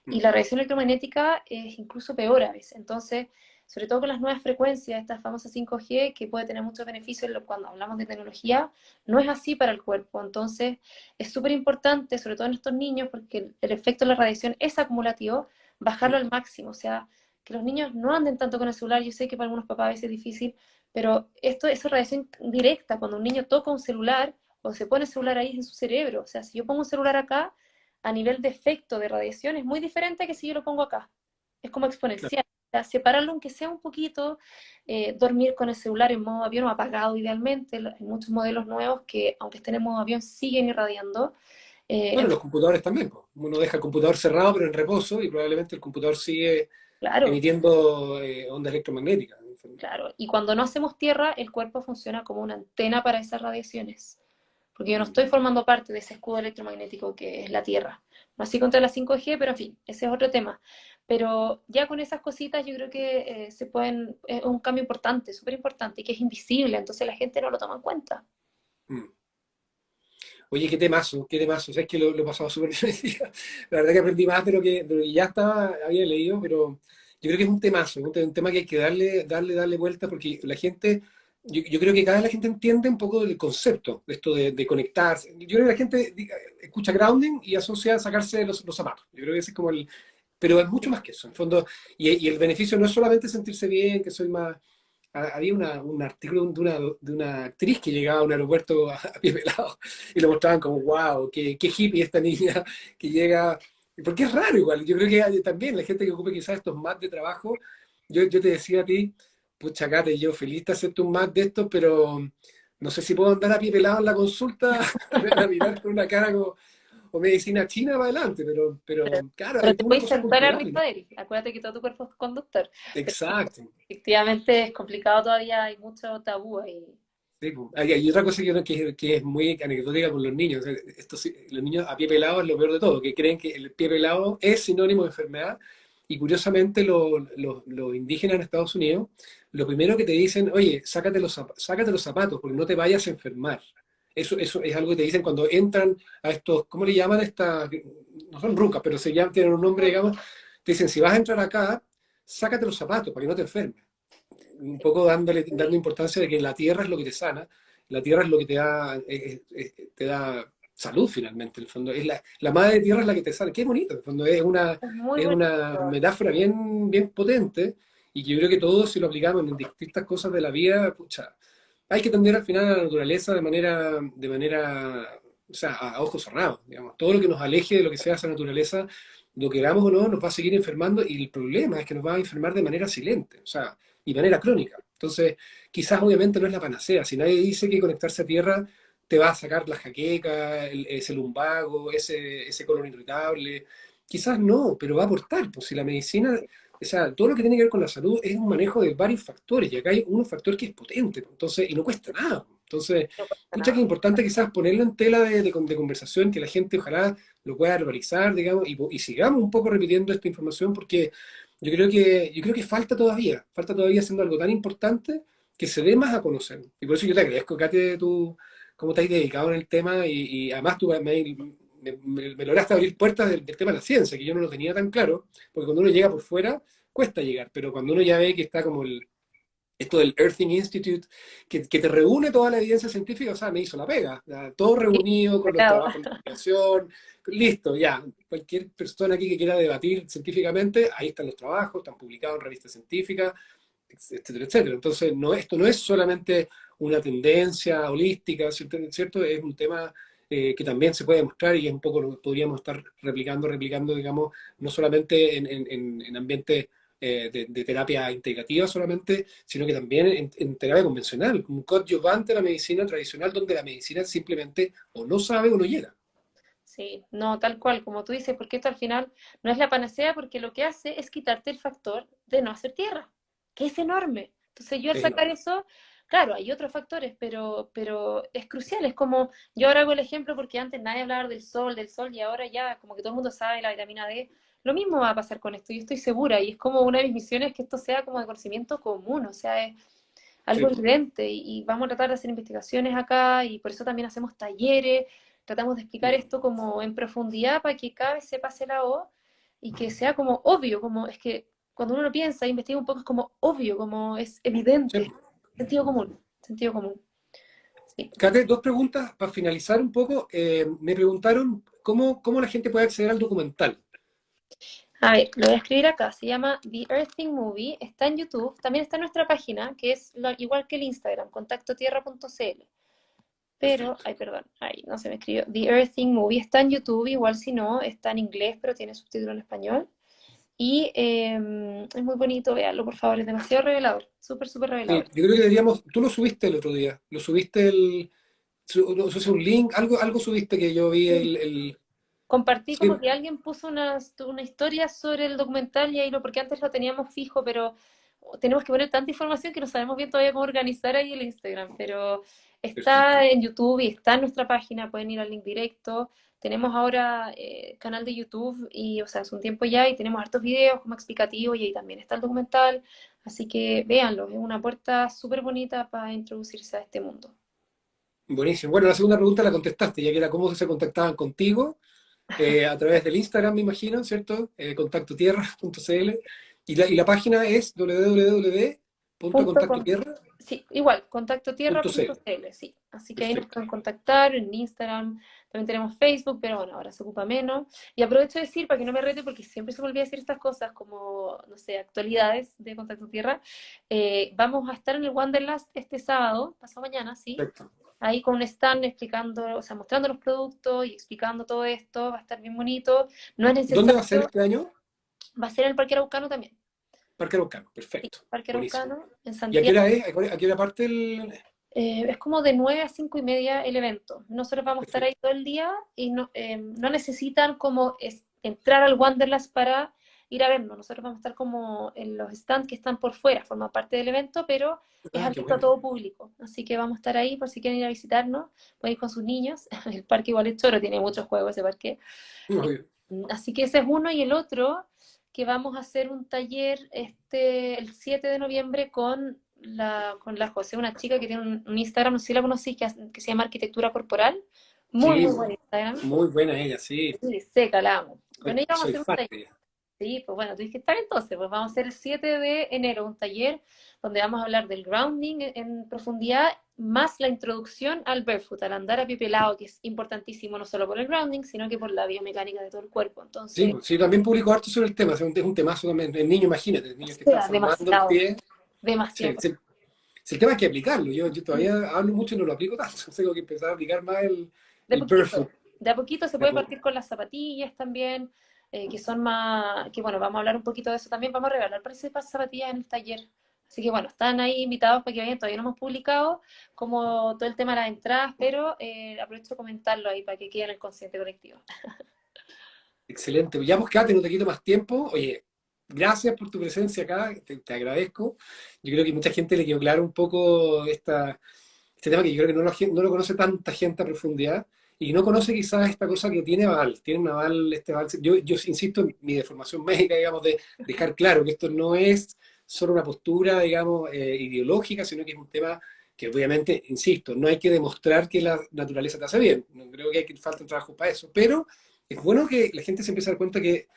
S2: Y
S1: Mm.
S2: la radiación electromagnética es incluso peor a veces. Entonces, sobre todo con las nuevas frecuencias, estas famosas 5G, que puede tener muchos beneficios cuando hablamos de tecnología, no es así para el cuerpo. Entonces, es súper importante, sobre todo en estos niños, porque el efecto de la radiación es acumulativo, bajarlo al máximo. O sea, que los niños no anden tanto con el celular. Yo sé que para algunos papás a veces es difícil, pero esto es radiación directa. Cuando un niño toca un celular o se pone el celular ahí es en su cerebro. O sea, si yo pongo un celular acá, a nivel de efecto de radiación es muy diferente que si yo lo pongo acá. Es como
S1: Claro.
S2: exponencial. O sea, separarlo aunque sea un poquito, dormir con el celular en modo avión o apagado idealmente. Hay muchos modelos nuevos que, aunque estén en modo avión, siguen irradiando.
S1: Bueno, los computadores también, po. Uno deja el computador cerrado pero en reposo y probablemente el computador sigue
S2: Claro,
S1: emitiendo ondas electromagnéticas.
S2: claro. Y cuando no hacemos tierra, el cuerpo funciona como una antena para esas radiaciones. Porque yo no
S1: Mm.
S2: estoy formando parte de ese escudo electromagnético que es la Tierra. No así contra la 5G, pero en fin, ese es otro tema. Pero ya con esas cositas yo creo que es un cambio importante, súper importante, y que es invisible, entonces la gente no lo toma en cuenta.
S1: Mm. Oye, qué temazo. O sea, es que lo he pasado súper bien hoy día. La verdad que aprendí más de lo que ya estaba, había leído, pero yo creo que es un temazo, un tema que hay que darle vuelta porque la gente, yo creo que cada vez la gente entiende un poco del concepto de esto de conectarse. Yo creo que la gente escucha grounding y asocia a sacarse los zapatos. Yo creo que ese es como el, pero es mucho más que eso, en el fondo, y el beneficio no es solamente sentirse bien, que soy más, había un artículo de una actriz que llegaba a un aeropuerto a pie pelado y lo mostraban como, wow, qué hippie esta niña que llega. Porque es raro igual. Yo creo que también la gente que ocupe quizás estos mats de trabajo, yo te decía a ti, pucha, Kate, yo feliz de hacerte un mat de estos, pero no sé si puedo andar a pie pelado en la consulta, me van a mirar con una cara como, o medicina china para adelante, pero claro,
S2: Pero
S1: hay
S2: te
S1: una
S2: puedes
S1: cosa
S2: sentar
S1: cultural.
S2: arriba de él. Acuérdate que todo tu cuerpo es conductor. Pero
S1: Exacto.
S2: efectivamente es complicado todavía, hay mucho tabú ahí.
S1: Sí, po. Hay otra cosa que es muy anecdótica con los niños. O sea, los niños a pie pelado es lo peor de todo, que creen que el pie pelado es sinónimo de enfermedad. Y curiosamente los indígenas en Estados Unidos, lo primero que te dicen, oye, sácate los zapatos porque no te vayas a enfermar. Eso es algo que te dicen cuando entran a estos, ¿cómo le llaman estas? No son rucas, pero tienen un nombre, digamos. Te dicen, si vas a entrar acá, sácate los zapatos para que no te enfermes un poco dando importancia de que la tierra es lo que te sana, la tierra es lo que te da salud finalmente, en el fondo. La madre tierra es la que te sana. Qué bonito, en el fondo.
S2: Es muy
S1: Es
S2: bonito.
S1: una metáfora bien potente y que yo creo que todos si lo aplicamos en distintas cosas de la vida, pucha, hay que tender al final a la naturaleza o sea, a ojos cerrados, digamos. Todo lo que nos aleje de lo que sea esa naturaleza, lo queramos o no, nos va a seguir enfermando y el problema es que nos va a enfermar de manera silente, o sea, y de manera crónica. Entonces, quizás obviamente no es la panacea. Si nadie dice que conectarse a tierra te va a sacar la jaqueca, ese lumbago, ese colon irritable, quizás no, pero va a aportar. Pues si la medicina, o sea, todo lo que tiene que ver con la salud es un manejo de varios factores, y acá hay un factor que es potente, pues, entonces, y no cuesta nada. Entonces,
S2: No cuesta
S1: pucha que
S2: nada.
S1: es importante quizás ponerlo en tela de conversación, que la gente ojalá lo pueda verbalizar, digamos, y sigamos un poco repitiendo esta información, porque yo creo que falta todavía haciendo algo tan importante que se dé más a conocer. Y por eso yo te agradezco, Kate, tú, cómo te has dedicado en el tema y además tú me lograste abrir puertas del tema de la ciencia, que yo no lo tenía tan claro, porque cuando uno llega por fuera cuesta llegar, pero cuando uno ya ve que está como esto del Earthing Institute, que te reúne toda la evidencia científica, o sea, me hizo la pega, ya, todo
S2: Sí,
S1: reunido con los
S2: sacado.
S1: trabajos de investigación, listo, ya, cualquier persona aquí que quiera debatir científicamente, ahí están los trabajos, están publicados en revistas científicas, etcétera, etcétera. Entonces, esto no es solamente una tendencia holística, ¿cierto? Es un tema que también se puede demostrar y es un poco lo que podríamos estar replicando, digamos, no solamente en ambientes de terapia integrativa solamente, sino que también en terapia convencional, un coadyuvante a la medicina tradicional donde la medicina simplemente o no sabe o no llega.
S2: Sí, no, tal cual, como tú dices, porque esto al final no es la panacea porque lo que hace es quitarte el factor de no hacer tierra, que es enorme. Entonces yo al
S1: Es
S2: sacar
S1: enorme.
S2: eso, claro, hay otros factores, pero es crucial, es como, yo ahora hago el ejemplo porque antes nadie hablaba del sol, y ahora ya como que todo el mundo sabe la vitamina D. Lo mismo va a pasar con esto, yo estoy segura, y es como una de mis misiones que esto sea como de conocimiento común, o sea, es algo
S1: Sí.
S2: evidente, y vamos a tratar de hacer investigaciones acá, y por eso también hacemos talleres, tratamos de explicar esto como en profundidad para que cada vez se pase la voz y que sea como obvio, como es que cuando uno lo piensa, investiga un poco, es como obvio, como es
S1: Sí.
S2: evidente, sentido común, sí.
S1: Kate, dos preguntas para finalizar un poco. Me preguntaron cómo la gente puede acceder al documental.
S2: A ver, lo voy a escribir acá, se llama The Earthing Movie, está en YouTube, también está en nuestra página, que es igual que el Instagram, contactotierra.cl. Pero,
S1: Perfecto.
S2: ay, perdón, ay, no se me escribió. The Earthing Movie está en YouTube, igual si no, está en inglés, pero tiene subtítulo en español. Y es muy bonito, véanlo, por favor, es demasiado revelador, súper, súper
S1: Sí,
S2: revelador.
S1: yo creo que deberíamos, tú lo subiste el otro día, lo subiste no sé si un link, algo subiste que yo vi
S2: Compartí como
S1: sí,
S2: que alguien puso una historia sobre el documental y ahí lo, porque antes lo teníamos fijo, pero tenemos que poner tanta información que no sabemos bien todavía cómo organizar ahí el Instagram, pero está
S1: perfecto.
S2: en YouTube y está en nuestra página, pueden ir al link directo. Tenemos ahora canal de YouTube y, o sea, hace un tiempo ya y tenemos hartos videos como explicativos y ahí también está el documental, así que véanlo, es una puerta súper bonita para introducirse a este mundo.
S1: Buenísimo. Bueno, la segunda pregunta la contestaste, ya que era cómo se contactaban contigo, a través del Instagram, me imagino, ¿cierto? Contactotierra.cl. Y la página es
S2: Punto con,
S1: www.contactotierra.cl.
S2: sí, igual, contactotierra.cl, sí. Así que ahí nos
S1: Perfecto.
S2: pueden contactar en Instagram, también tenemos Facebook, pero bueno, ahora se ocupa menos. Y aprovecho de decir, para que no me rete, porque siempre se me olvida decir estas cosas, como, no sé, actualidades de Contacto Tierra, vamos a estar en el Wanderlust este sábado, pasado mañana, sí,
S1: Perfecto.
S2: ahí con un stand explicando, o sea, mostrando los productos y explicando todo esto, va a estar bien bonito. No es
S1: ¿Dónde va a ser
S2: necesario,
S1: este año?
S2: va a ser en el Parque Araucano también.
S1: Parque Araucano.
S2: Sí,
S1: Perfecto.
S2: Parque
S1: Buenísimo.
S2: Araucano, en
S1: ¿Y a qué hora
S2: Santiago.
S1: es? ¿A qué hora parte el...?
S2: Es como de 9 a 5 y media el evento. Nosotros vamos a estar ahí
S1: Perfecto.
S2: todo el día y no, no necesitan como entrar al Wanderlust para ir a vernos. Nosotros vamos a estar como en los stands que están por fuera, forman parte del evento, pero es
S1: Ah, qué
S2: abierto a
S1: bueno.
S2: todo público. Así que vamos a estar ahí por si quieren ir a visitarnos. Pueden ir con sus niños. El parque igual es choro, tiene muchos juegos ese parque.
S1: Muy bien.
S2: Así que ese es uno y el otro, que vamos a hacer un taller el 7 de noviembre con la José, una chica que tiene un Instagram, no sé si la conocís, que se llama Arquitectura Corporal. Muy,
S1: Sí,
S2: muy buen Instagram.
S1: muy buena ella, sí.
S2: Sí, seca, la amo. Con ella vamos a
S1: Soy
S2: hacer un
S1: fan
S2: taller.
S1: de ella.
S2: Sí, pues bueno, tienes que estar entonces, pues vamos a hacer el 7 de enero un taller donde vamos a hablar del grounding en profundidad, más la introducción al barefoot, al andar a pie pelado, que es importantísimo no solo por el grounding, sino que por la biomecánica de todo el cuerpo.
S1: Sí,
S2: Entonces,
S1: pues, sí, también publicó harto sobre el tema, es un temazo también. El niño, imagínate, el
S2: o
S1: niño que está
S2: sea,
S1: formando el
S2: demasiado,
S1: pie. Sí,
S2: demasiado.
S1: sí. Si el tema es que aplicarlo. Yo todavía hablo mucho y no lo aplico tanto. Tengo que empezar a aplicar más
S2: De
S1: el barefoot.
S2: poquito, de a poquito se
S1: De a
S2: puede
S1: poco.
S2: partir con las zapatillas también, que son más, que bueno, vamos a hablar un poquito de eso también, vamos a regalar parece zapatillas en el taller. Así que bueno, están ahí invitados para que vayan, todavía no hemos publicado como todo el tema de las entradas, pero aprovecho de comentarlo ahí para que quede en el consciente colectivo.
S1: Excelente. Ya pues quédate, no te quito más tiempo. Oye, gracias por tu presencia acá, te agradezco. Yo creo que mucha gente le quedó claro un poco este tema que yo creo que no lo conoce tanta gente a profundidad y no conoce quizás esta cosa que tiene un aval, este aval. Yo insisto en mi deformación médica, digamos, de dejar claro que esto no es solo una postura, digamos, ideológica, sino que es un tema que obviamente, insisto, no hay que demostrar que la naturaleza te hace bien. No creo que falta un trabajo para eso, pero es bueno que la gente se empiece a dar cuenta que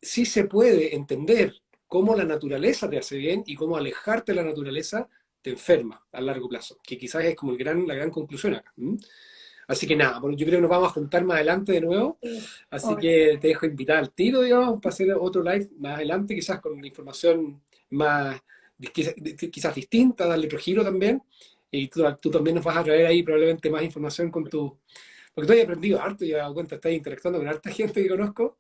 S1: sí se puede entender cómo la naturaleza te hace bien y cómo alejarte de la naturaleza te enferma a largo plazo, que quizás es como la gran conclusión acá. ¿M? Así que nada, bueno, yo creo que nos vamos a juntar más adelante de nuevo,
S2: Sí,
S1: así
S2: obvio.
S1: que te dejo invitar al tiro, digamos, para hacer otro live más adelante, quizás con información más, quizás distinta, darle otro giro también, y tú también nos vas a traer ahí probablemente más información con tu... Porque tú has aprendido harto y he dado cuenta, estás interactuando con harta gente que conozco,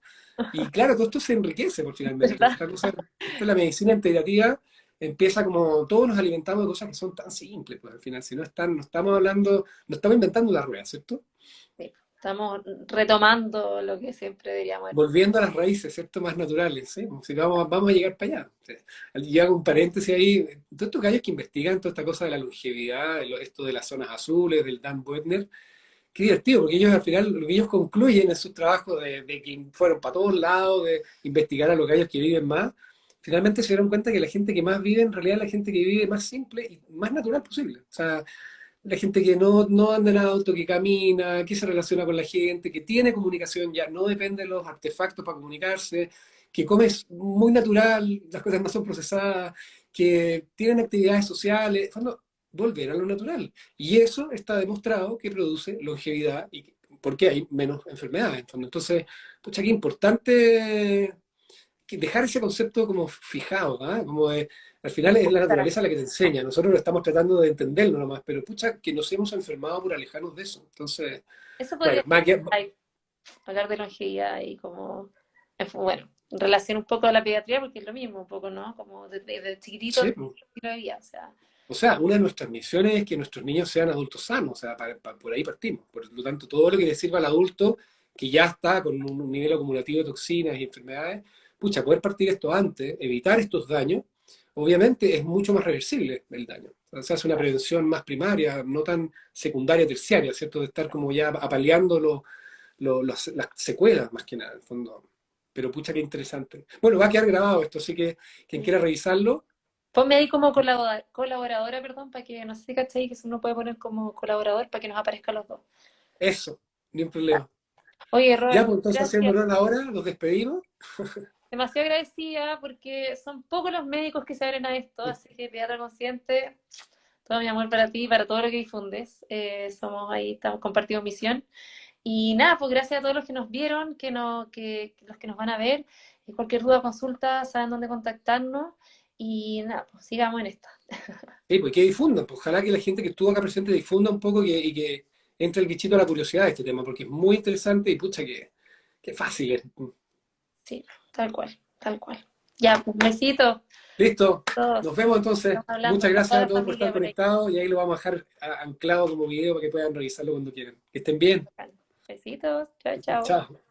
S1: y claro, todo esto se enriquece por finalmente.
S2: ¿Verdad?
S1: Esto es la medicina integrativa, empieza como todos nos alimentamos de cosas que son tan simples, pues al final, si no estamos hablando, no estamos inventando la rueda, ¿cierto?
S2: Sí, estamos retomando lo que siempre deberíamos haber.
S1: Volviendo a las raíces, ¿cierto? Más naturales, ¿sí? Si vamos a llegar para allá. Sí. Y hago un paréntesis ahí, todos estos gallos que investigan toda esta cosa de la longevidad, esto de las zonas azules, del Dan Buettner, qué divertido, porque ellos al final, lo que ellos concluyen en sus trabajos de que fueron para todos lados, de investigar a los gallos que viven más, finalmente se dieron cuenta que la gente que más vive, en realidad es la gente que vive más simple y más natural posible. O sea, la gente que no anda en auto, que camina, que se relaciona con la gente, que tiene comunicación ya, no depende de los artefactos para comunicarse, que come muy natural, las cosas no son procesadas, que tienen actividades sociales, bueno, volver a lo natural. Y eso está demostrado que produce longevidad y porque hay menos enfermedades. En fondo. Entonces, pucha, qué importante dejar ese concepto como fijado, ¿ah? Como de, al final es la naturaleza la que te enseña, nosotros lo estamos tratando de entenderlo nomás, pero pucha, que nos hemos enfermado por alejarnos de eso. Entonces,
S2: Eso
S1: bueno,
S2: podría ser hablar de longevidad y como, bueno, en relación un poco a la pediatría, porque es lo mismo, un poco, ¿no? Como desde chiquitito,
S1: sí,
S2: el
S1: pues.
S2: estilo de vida, o sea,
S1: O sea, una de nuestras misiones es que nuestros niños sean adultos sanos, o sea, por ahí partimos. Por lo tanto, todo lo que le sirva al adulto que ya está con un nivel acumulativo de toxinas y enfermedades, pucha, poder partir esto antes, evitar estos daños, obviamente es mucho más reversible el daño. O sea, se hace una prevención más primaria, no tan secundaria, terciaria, ¿cierto? De estar como ya apaleando las secuelas, más que nada, en el fondo. Pero pucha, qué interesante. Bueno, va a quedar grabado esto, así que quien quiera revisarlo,
S2: Ponme ahí como colaboradora, perdón, para que, no sé si cachai, que uno puede poner como colaborador para que nos aparezcan los dos.
S1: Eso, ni un problema.
S2: Oye,
S1: Ya,
S2: Robert,
S1: pues entonces
S2: gracias.
S1: hacémoslo ahora, nos despedimos.
S2: Demasiado agradecida porque son pocos los médicos que se abren a esto, así que pediatra consciente, todo mi amor para ti y para todo lo que difundes. Somos ahí, estamos compartiendo misión. Y nada, pues gracias a todos los que nos vieron, que los que nos van a ver. Cualquier duda, consulta, saben dónde contactarnos. Y nada, pues sigamos en esta.
S1: Sí, pues que difundan, pues ojalá que la gente que estuvo acá presente difunda un poco y que entre el bichito a la curiosidad de este tema, porque es muy interesante y pucha que fácil es.
S2: Sí, tal cual, tal cual. Ya, pues besito,
S1: Listo,
S2: todos.
S1: nos vemos entonces.
S2: Estamos hablando
S1: Muchas
S2: con toda
S1: gracias a
S2: la
S1: todos por estar
S2: familia por ahí.
S1: conectados y ahí lo vamos a dejar anclado como video para que puedan revisarlo cuando quieran. Que estén bien.
S2: Besitos, chao, chao.
S1: Chao.